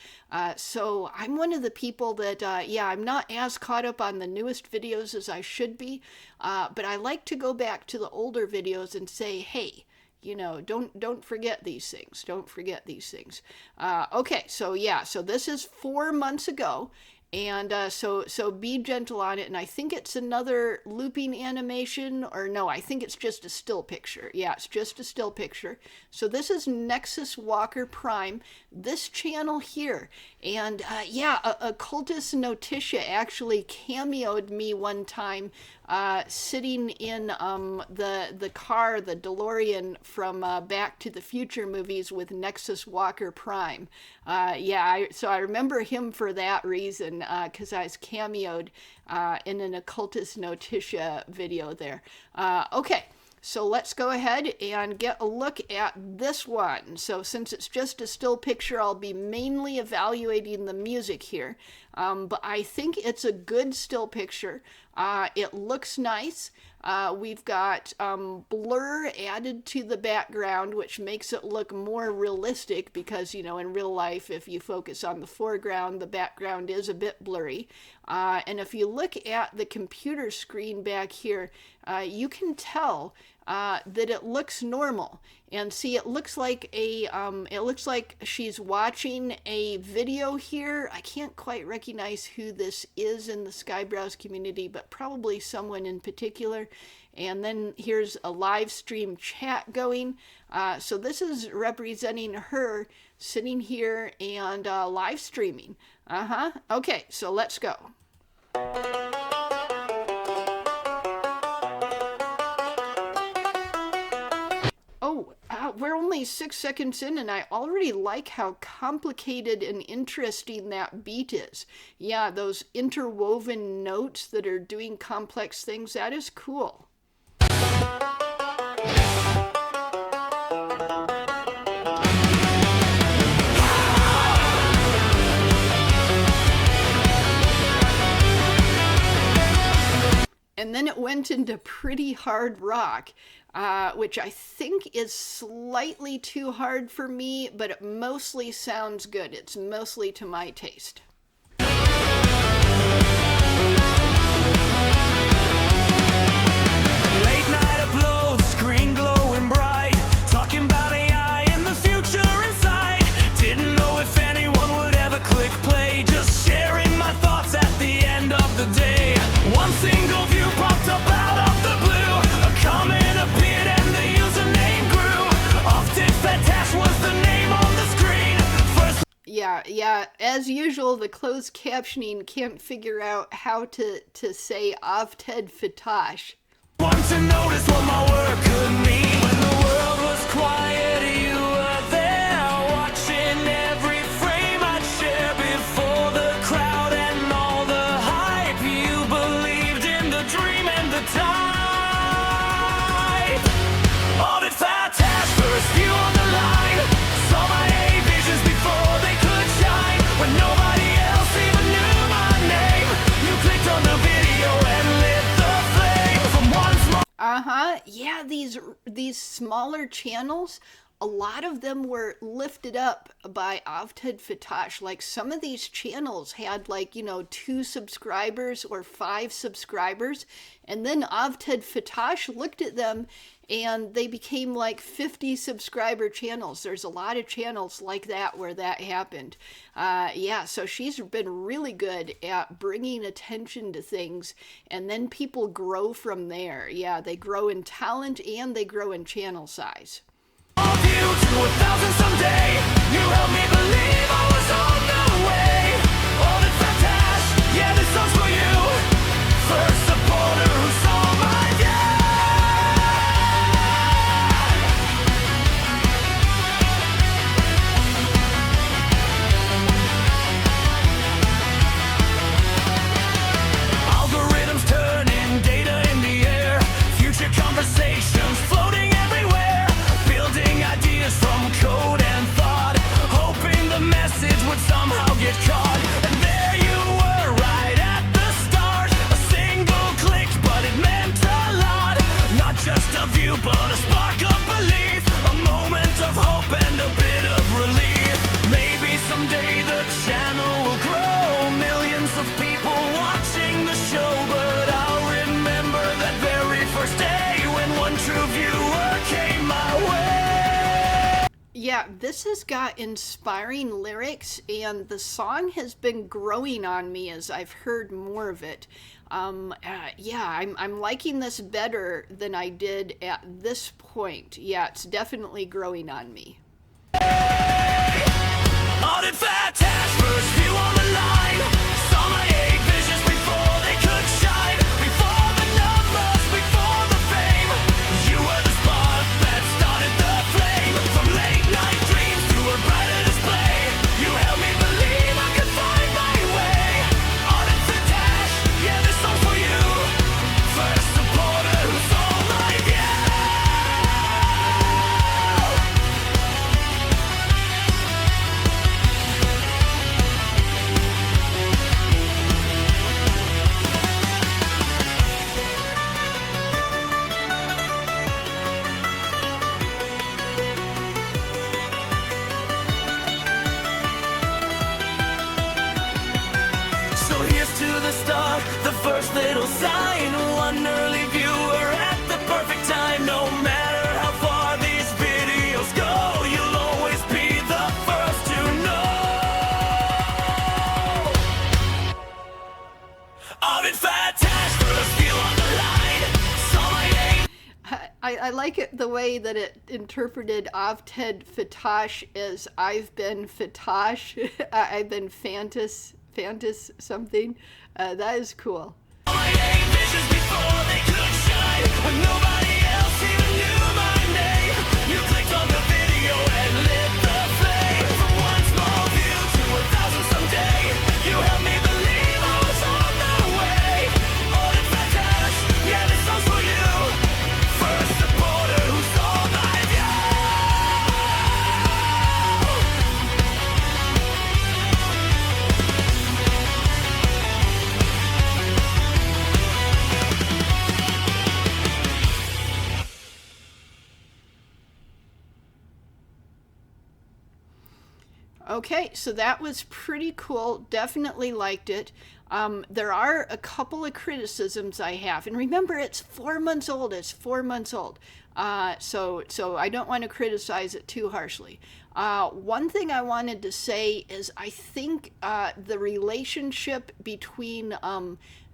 So I'm one of the people that, yeah, I'm not as caught up on the newest videos as I should be, but I like to go back to the older videos and say, hey, you know, don't forget these things. Don't forget these things. Okay, so yeah, so this is 4 months ago. And so be gentle on it. And I think it's another looping animation, or no, I think it's just a still picture. Yeah, it's just a still picture. So this is Nexus Walker Prime, this channel here. And yeah, Occultist Notitia actually cameoed me one time, sitting in the car, the DeLorean from Back to the Future movies with Nexus Walker Prime. Yeah, so I remember him for that reason, because I was cameoed in an Occultist Notitia video there. Okay. So let's go ahead and get a look at this one. So since it's just a still picture, I'll be mainly evaluating the music here. But I think it's a good still picture. It looks nice. We've got blur added to the background, which makes it look more realistic because, you know, in real life, if you focus on the foreground, the background is a bit blurry. And if you look at the computer screen back here, you can tell that it looks normal. And see, it looks like she's watching a video here. I can't quite recognize who this is in the Skyebrows community, but probably someone in particular. And then here's a live stream chat going. So this is representing her sitting here and live streaming. Okay, so let's go. Oh, we're only 6 seconds in, and I already like how complicated and interesting that beat is. Yeah, those interwoven notes that are doing complex things, that is cool. And then it went into pretty hard rock, which I think is slightly too hard for me, but it mostly sounds good. It's mostly to my taste. Late night upload, screen glowing bright, talking about AI and the future inside. Didn't know if anyone would ever click play, just sharing my thoughts at the end of the day. One single view popped up out of the blue, a comment appeared and the username grew. Ovted Fatash was the name on the screen. Yeah, as usual, the closed captioning can't figure out how to say Ovted Fatash. Want to notice what my work could mean. When the world was quiet, you were there, watching every frame I'd share before the crowd and all the hype. You believed in the dream and the type. Ovted Fatash, first view on the line. Saw my A visions before they could shine. When nobody else even knew my name, you clicked on the video and lit the flame from one small. Yeah, these smaller channels, a lot of them were lifted up by Ovted Fatash. Like some of these channels had, like, you know, 2 subscribers or 5 subscribers, and then Ovted Fatash looked at them and they became like 50 subscriber channels. There's a lot of channels like that where that happened. Yeah, so she's been really good at bringing attention to things, and then people grow from there. Yeah, they grow in talent and they grow in channel size. Of you to 1,000 someday. You helped me believe I was on the way. Ovted Fatash, yeah, this song's for you. First supporter who saw my Yeah, this has got inspiring lyrics, and the song has been growing on me as I've heard more of it. Yeah, I'm liking this better than I did at this point. Yeah, it's definitely growing on me. Ovted Fatash, first view on the line. Saw my 8 visions before they could shine. Before the numbers, before the fame. You were the spark that started the flame. From late night dreams to a brighter display. You helped me believe I could find my way. Ovted Fatash, yeah, this song's for you. First supporter who saw my view. So here's to the start, the first little sign. One early viewer at the perfect time. No matter how far these videos go, you'll always be the first to know. Ovted Fatash, first view on the line. Saw my name. I like it the way that it interpreted Ovted Fatash as I've been Fatash. I've been Fantas something. That is cool. My 8 visions before they could shine. When nobody else even knew my name. You clicked on the video and lit the flame. From one small view to 1,000 someday. You helped me believe I was on the way. Ovted Fatash, yeah, this song's for you. First supporter who saw my view. Okay, so that was pretty cool. Definitely liked it. There are a couple of criticisms I have, and remember, it's 4 months old. It's 4 months old, so I don't want to criticize it too harshly. One thing I wanted to say is I think the relationship between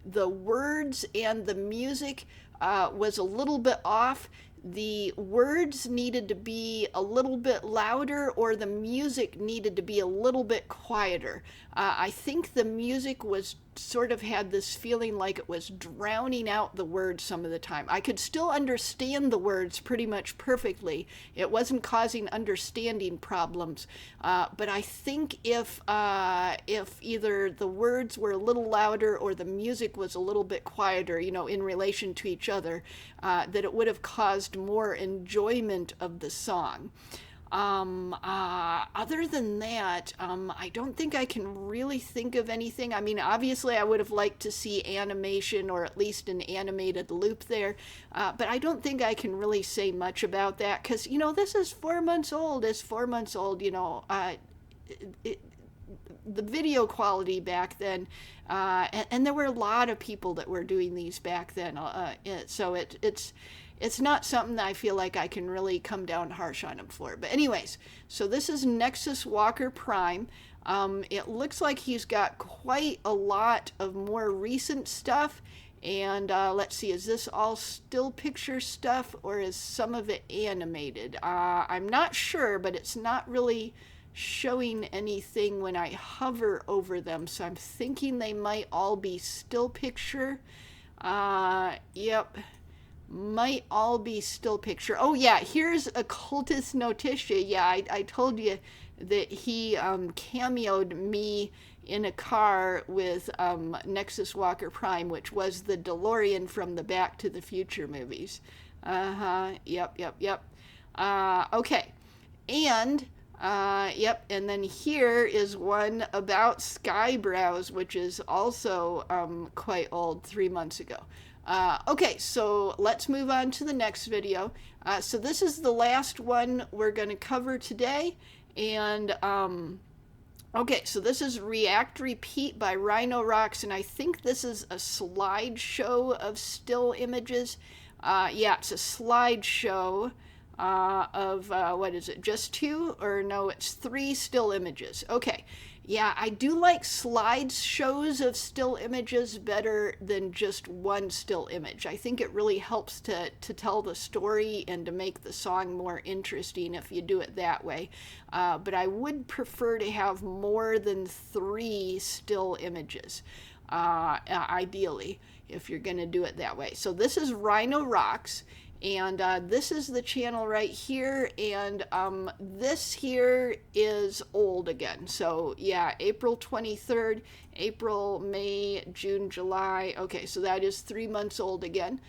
the words and the music was a little bit off. The words needed to be a little bit louder, or the music needed to be a little bit quieter. I think the music was sort of had this feeling like it was drowning out the words some of the time. I could still understand the words pretty much perfectly. It wasn't causing understanding problems. But I think if either the words were a little louder or the music was a little bit quieter, you know, in relation to each other, that it would have caused more enjoyment of the song. Other than that, I don't think I can really think of anything. I mean, obviously I would have liked to see animation, or at least an animated loop there, but I don't think I can really say much about that, because, you know, this is 4 months old. It's 4 months old, you know. The video quality back then, and there were a lot of people that were doing these back then, so it's not something that I feel like I can really come down harsh on him for. But anyways, so this is Nexus Walker Prime. It looks like he's got quite a lot of more recent stuff. And let's see, is this all still picture stuff, or is some of it animated? I'm not sure, but it's not really showing anything when I hover over them. So I'm thinking they might all be still picture. Yep. Might all be still picture. Oh yeah, here's Occultist Notitia. Yeah, I told you that he cameoed me in a car with Nexus Walker Prime, which was the DeLorean from the Back to the Future movies. Yep. Okay, and yep, and then here is one about Skyebrows, which is also quite old, 3 months ago. Okay, so let's move on to the next video. So this is the last one we're going to cover today. And, okay, so this is React Repeat by RhinoRocks, and I think this is a slideshow of still images. Yeah, it's a slideshow. what is it, just 2? Or no, it's 3 still images. Okay. Yeah, I do like slideshows of still images better than just one still image. I think it really helps to tell the story and to make the song more interesting if you do it that way. But I would prefer to have more than 3 still images, ideally, if you're going to do it that way. So this is RhinoRocks. And this is the channel right here, and this here is old again. So yeah, April 23rd, April, May, June, July. Okay, so that is 3 months old again.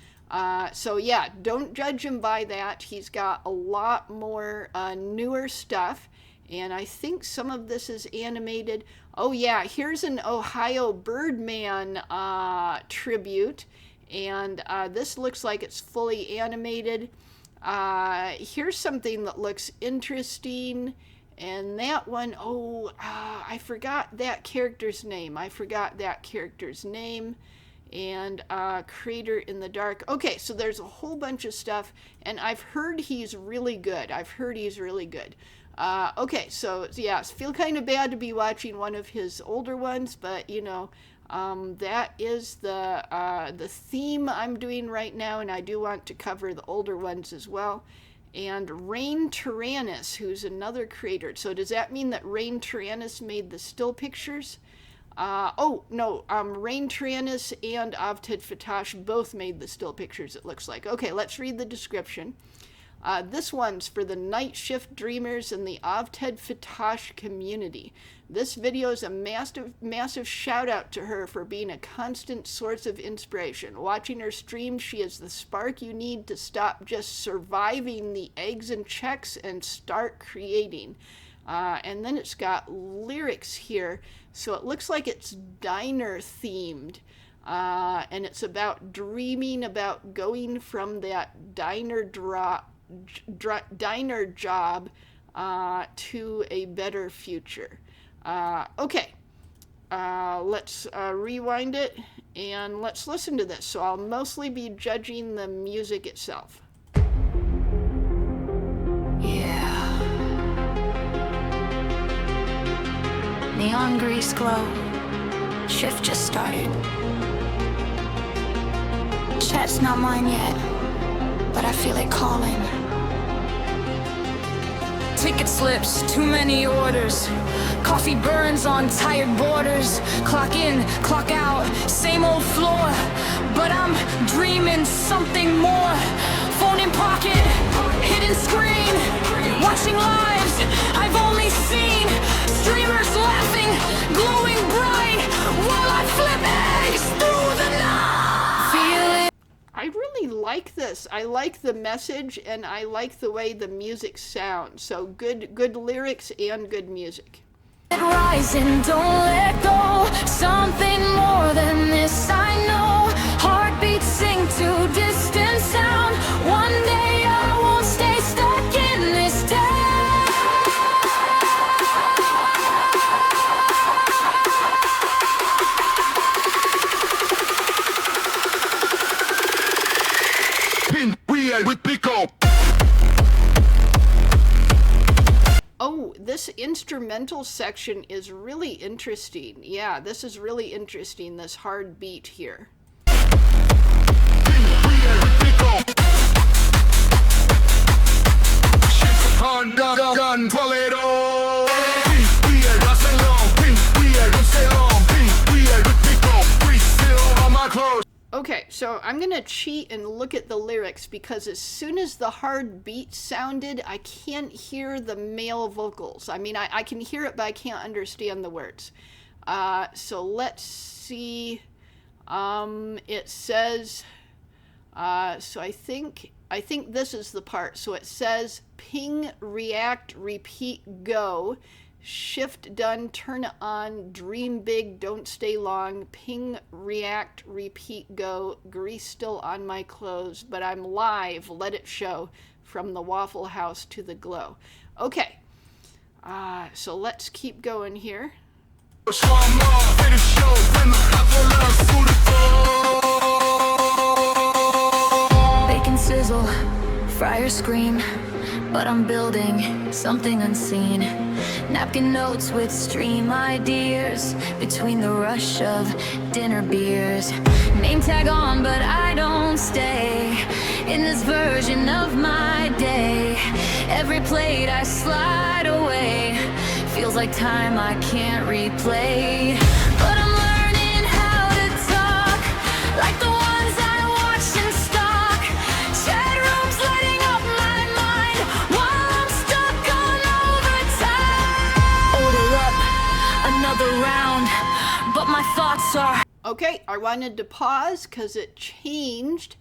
So yeah, don't judge him by that. He's got a lot more newer stuff, and I think some of this is animated. Oh yeah, here's an Ohio Birdman tribute. And this looks like it's fully animated. Here's something that looks interesting. And that one, I forgot that character's name. And Crater in the Dark. Okay, so there's a whole bunch of stuff. And I've heard he's really good. Okay, so yeah, I feel kind of bad to be watching one of his older ones. But, you know, that is the theme I'm doing right now, and I do want to cover the older ones as well. And Rain Tyrannus, who's another creator. So does that mean that Rain Tyrannus made the still pictures? Oh, no, Rain Tyrannus and Ovted Fatash both made the still pictures, it looks like. Okay, let's read the description. This one's for the Night Shift Dreamers and the Ovted Fatash community. This video is a massive shout out to her for being a constant source of inspiration. Watching her stream, she is the spark you need to stop just surviving the eggs and checks and start creating. And then it's got lyrics here, so it looks like it's diner themed. And it's about dreaming about going from that diner job to a better future. Okay, let's rewind it and let's listen to this. So I'll mostly be judging the music itself. Yeah. Neon grease glow. Shift just started. Chat's not mine yet, but I feel it calling. Ticket slips, too many orders. Coffee burns on tired borders. Clock in, clock out, same old floor. But I'm dreaming something more. Phone in pocket, hidden screen. Watching lives I've only seen. Streamers laughing, glowing bright. While I flip eggs through the night. Feel it. I really like this. I like the message, and I like the way the music sounds. So good lyrics and good music. Rising, don't let go. Something more than this, I know. Heartbeats sing to distant sound. One day I won't stay stuck in this town. With Pico. Oh, this instrumental section is really interesting. Yeah, this is really interesting, this hard beat here. Okay, so I'm going to cheat and look at the lyrics because as soon as the hard beat sounded, I can't hear the male vocals. I mean, I can hear it, but I can't understand the words. So let's see. It says, so I think this is the part. So it says, ping, react, repeat, go. Shift done, turn it on, dream big, don't stay long, ping, react, repeat, go, grease still on my clothes, but I'm live, let it show, from the Waffle House to the glow. Okay, so let's keep going here. Bacon sizzle, fryer scream, but I'm building something unseen. Napkin notes with stream ideas between the rush of dinner beers. Name tag on, but I don't stay in this version of my day. Every plate I slide away feels like time I can't replay. But I'm learning how to talk like the ones I watch in stock. Chat rooms lighting up my mind while I'm stuck on overtime. Order up another round, but my thoughts are... Okay, I wanted to pause because it changed.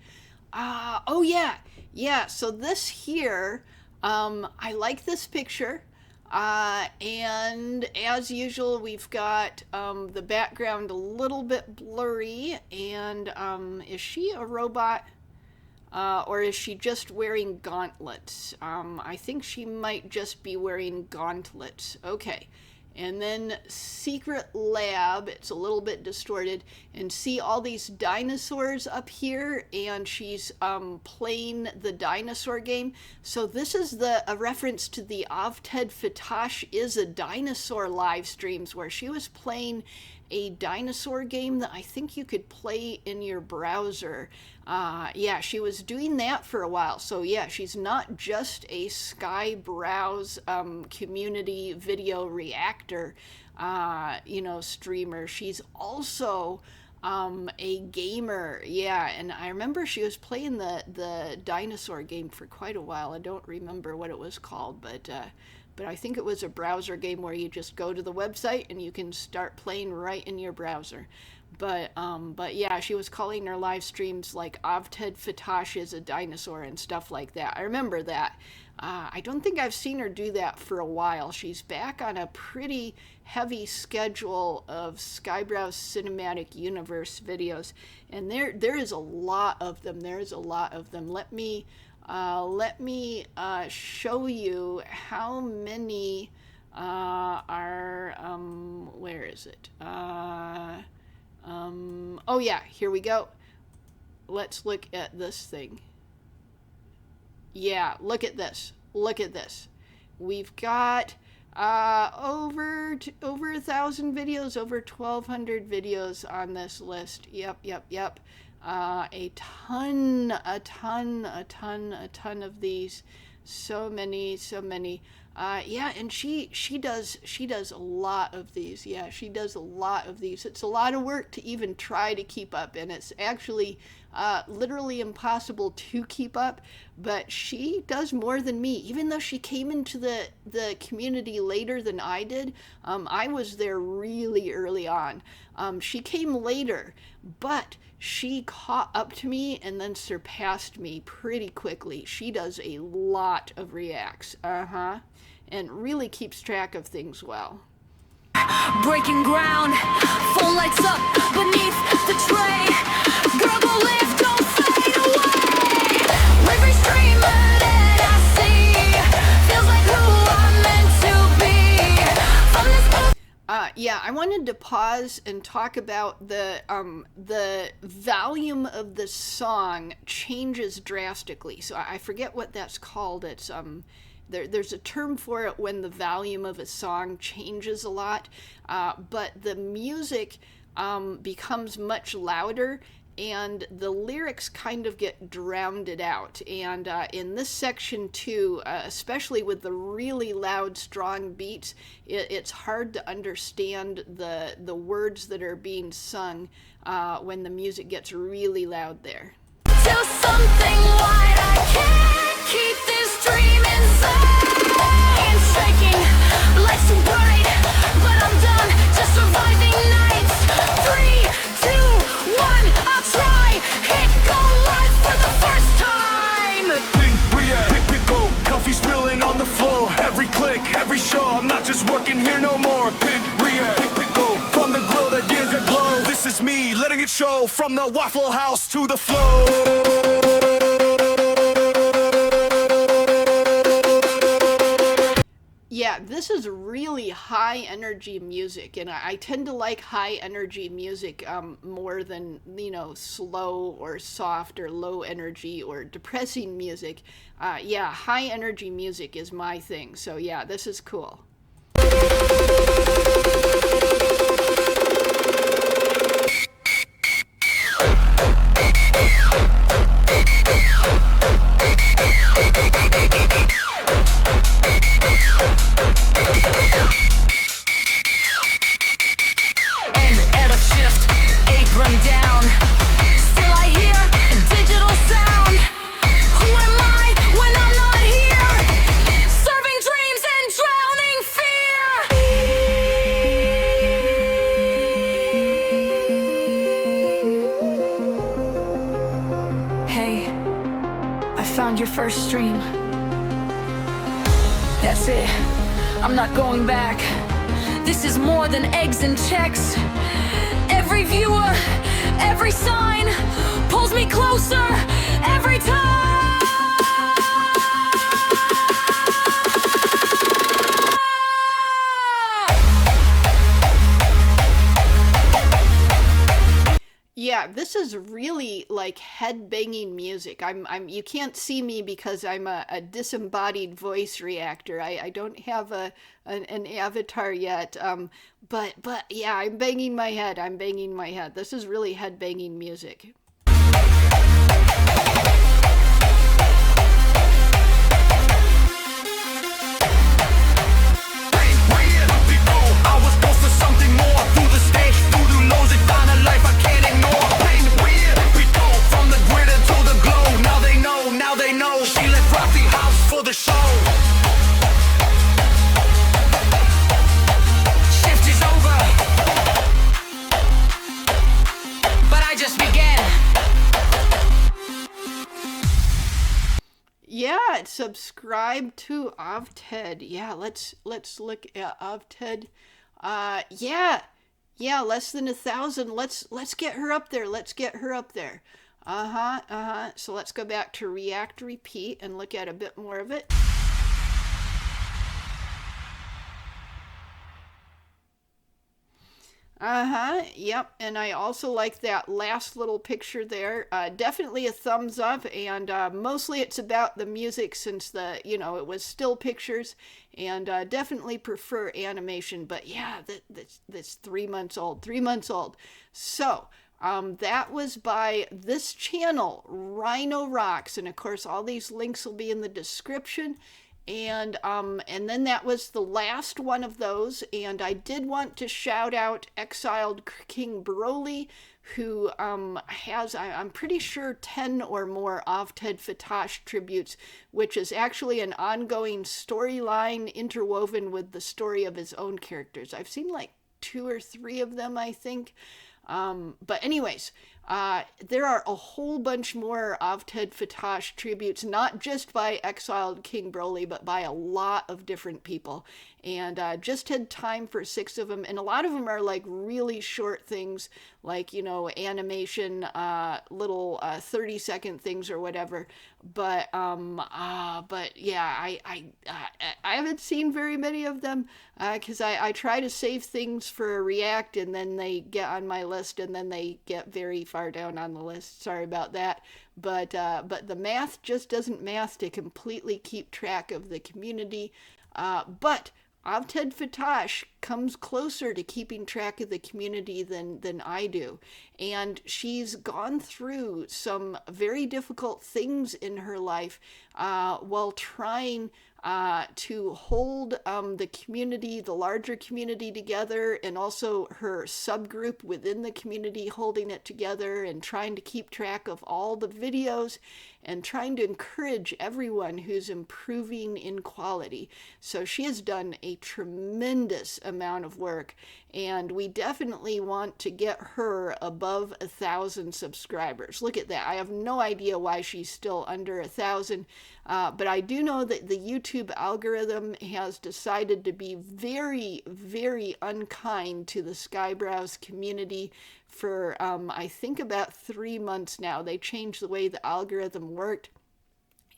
Oh yeah, so this here, I like this picture. And as usual, we've got the background a little bit blurry. And is she a robot? Or is she just wearing gauntlets? I think she might just be wearing gauntlets. Okay. And then Secret Lab, it's a little bit distorted, and see all these dinosaurs up here, and she's playing the dinosaur game. So this is a reference to the Ovted Fatash Is a Dinosaur live streams, where she was playing a dinosaur game that I think you could play in your browser. Yeah, she was doing that for a while. So yeah, she's not just a Skyebrows community video reactor, streamer. She's also a gamer. Yeah, and I remember she was playing the dinosaur game for quite a while. I don't remember what it was called, but I think it was a browser game where you just go to the website and you can start playing right in your browser. But yeah, she was calling her live streams like Ovted Fatash Is a Dinosaur and stuff like that. I remember that. I don't think I've seen her do that for a while. She's back on a pretty heavy schedule of Skyebrows Cinematic Universe videos, and there is a lot of them. There's a lot of them. Let me show you how many are, where is it? Oh yeah, here we go. Let's look at this thing. Yeah, look at this. Look at this. We've got over 1,000 videos, over 1,200 videos on this list. Yep. A ton of these. So many. Yeah, and she does a lot of these. Yeah, she does a lot of these. It's a lot of work to even try to keep up, and it's actually literally impossible to keep up. But she does more than me, even though she came into the community later than I did. I was there really early on. She came later, but she caught up to me and then surpassed me pretty quickly. She does a lot of reacts. And really keeps track of things well. Breaking ground, phone lights up beneath the tray. Girl, go live, don't fade away. Every streamer that I see feels like who I'm meant to be. From this yeah, I wanted to pause and talk about the volume of the song changes drastically. So I forget what that's called. It's There's a term for it when the volume of a song changes a lot, but the music becomes much louder and the lyrics kind of get drowned out. And in this section too, especially with the really loud, strong beats, it's hard to understand the words that are being sung when the music gets really loud there. till something white. I can't keep this dream inside. And shaking like so bright, but I'm done just surviving nights. 3, 2, 1, I'll try. Hit go live for the first time. Pick go, coffee spilling on the floor. Every click, every show, I'm not just working here no more. Pick go, from the glow that gives it glow. This is me, letting it show from the Waffle House to the flow. Yeah, this is really high energy music, and I tend to like high energy music more than, slow or soft or low energy or depressing music. Yeah, high energy music is my thing. So yeah, this is cool. Your first stream. That's it. I'm not going back. This is more than eggs and checks. Every viewer, every sign pulls me closer every time. Yeah, this is really like head-banging music. You can't see me because I'm a disembodied voice reactor. I don't have an avatar yet. But yeah, I'm banging my head. This is really head-banging music. The show. Shift is over, but I just began. Yeah, subscribe to Ovted. Yeah, let's look at Ovted. Yeah, less than 1,000. Let's get her up there. So let's go back to React Repeat and look at a bit more of it. Yep, and I also like that last little picture there. Definitely a thumbs up, and mostly it's about the music since it was still pictures, and definitely prefer animation, but yeah, that's 3 months old. So, that was by this channel, RhinoRocks, and of course all these links will be in the description. And then that was the last one of those, and I did want to shout out Exiled King Broly, who has, I'm pretty sure, 10 or more Ovted Fatash tributes, which is actually an ongoing storyline interwoven with the story of his own characters. I've seen like 2 or 3 of them, I think. But anyways, there are a whole bunch more Ovted Fatash tributes, not just by Exiled King Broly, but by a lot of different people. And just had time for 6 of them, and a lot of them are like really short things, like, animation, little 30-second things or whatever. But yeah, I haven't seen very many of them because I try to save things for React, and then they get on my list, and then they get very far down on the list. Sorry about that. But the math just doesn't math to completely keep track of the community. But Ovted Fatash comes closer to keeping track of the community than I do. And she's gone through some very difficult things in her life while trying to hold the community, the larger community together, and also her subgroup within the community holding it together, and trying to keep track of all the videos and trying to encourage everyone who's improving in quality. So she has done a tremendous amount of work, and we definitely want to get her above 1,000 subscribers. Look at that. I have no idea why she's still under 1,000, but I do know that the YouTube algorithm has decided to be very, very unkind to the Skyebrows community for, I think, about 3 months now. They changed the way the algorithm worked,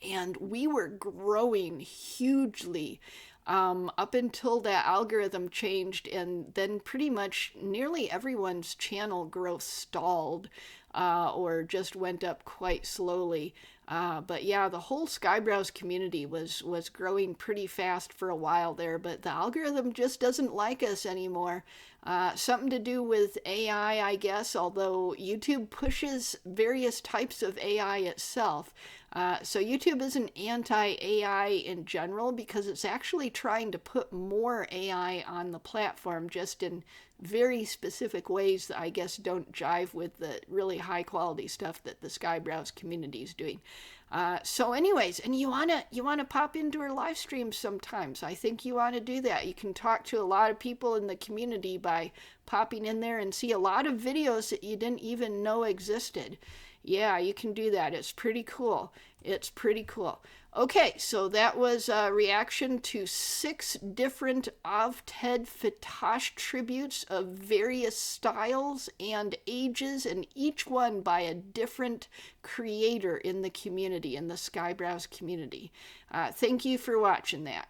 and we were growing hugely up until that algorithm changed, and then pretty much nearly everyone's channel growth stalled or just went up quite slowly. But yeah, the whole Skyebrows community was growing pretty fast for a while there, but the algorithm just doesn't like us anymore. Something to do with AI, I guess, although YouTube pushes various types of AI itself. So YouTube isn't anti-AI in general because it's actually trying to put more AI on the platform, just in very specific ways that I guess don't jive with the really high quality stuff that the Skyebrows community is doing. So anyways, and you wanna pop into our live streams sometimes. I think you want to do that. You can talk to a lot of people in the community by popping in there and see a lot of videos that you didn't even know existed. Yeah, you can do that. It's pretty cool. It's pretty cool. Okay, so that was a reaction to 6 different Ovted Fatash tributes of various styles and ages, and each one by a different creator in the community, in the Skyebrows community. Thank you for watching that.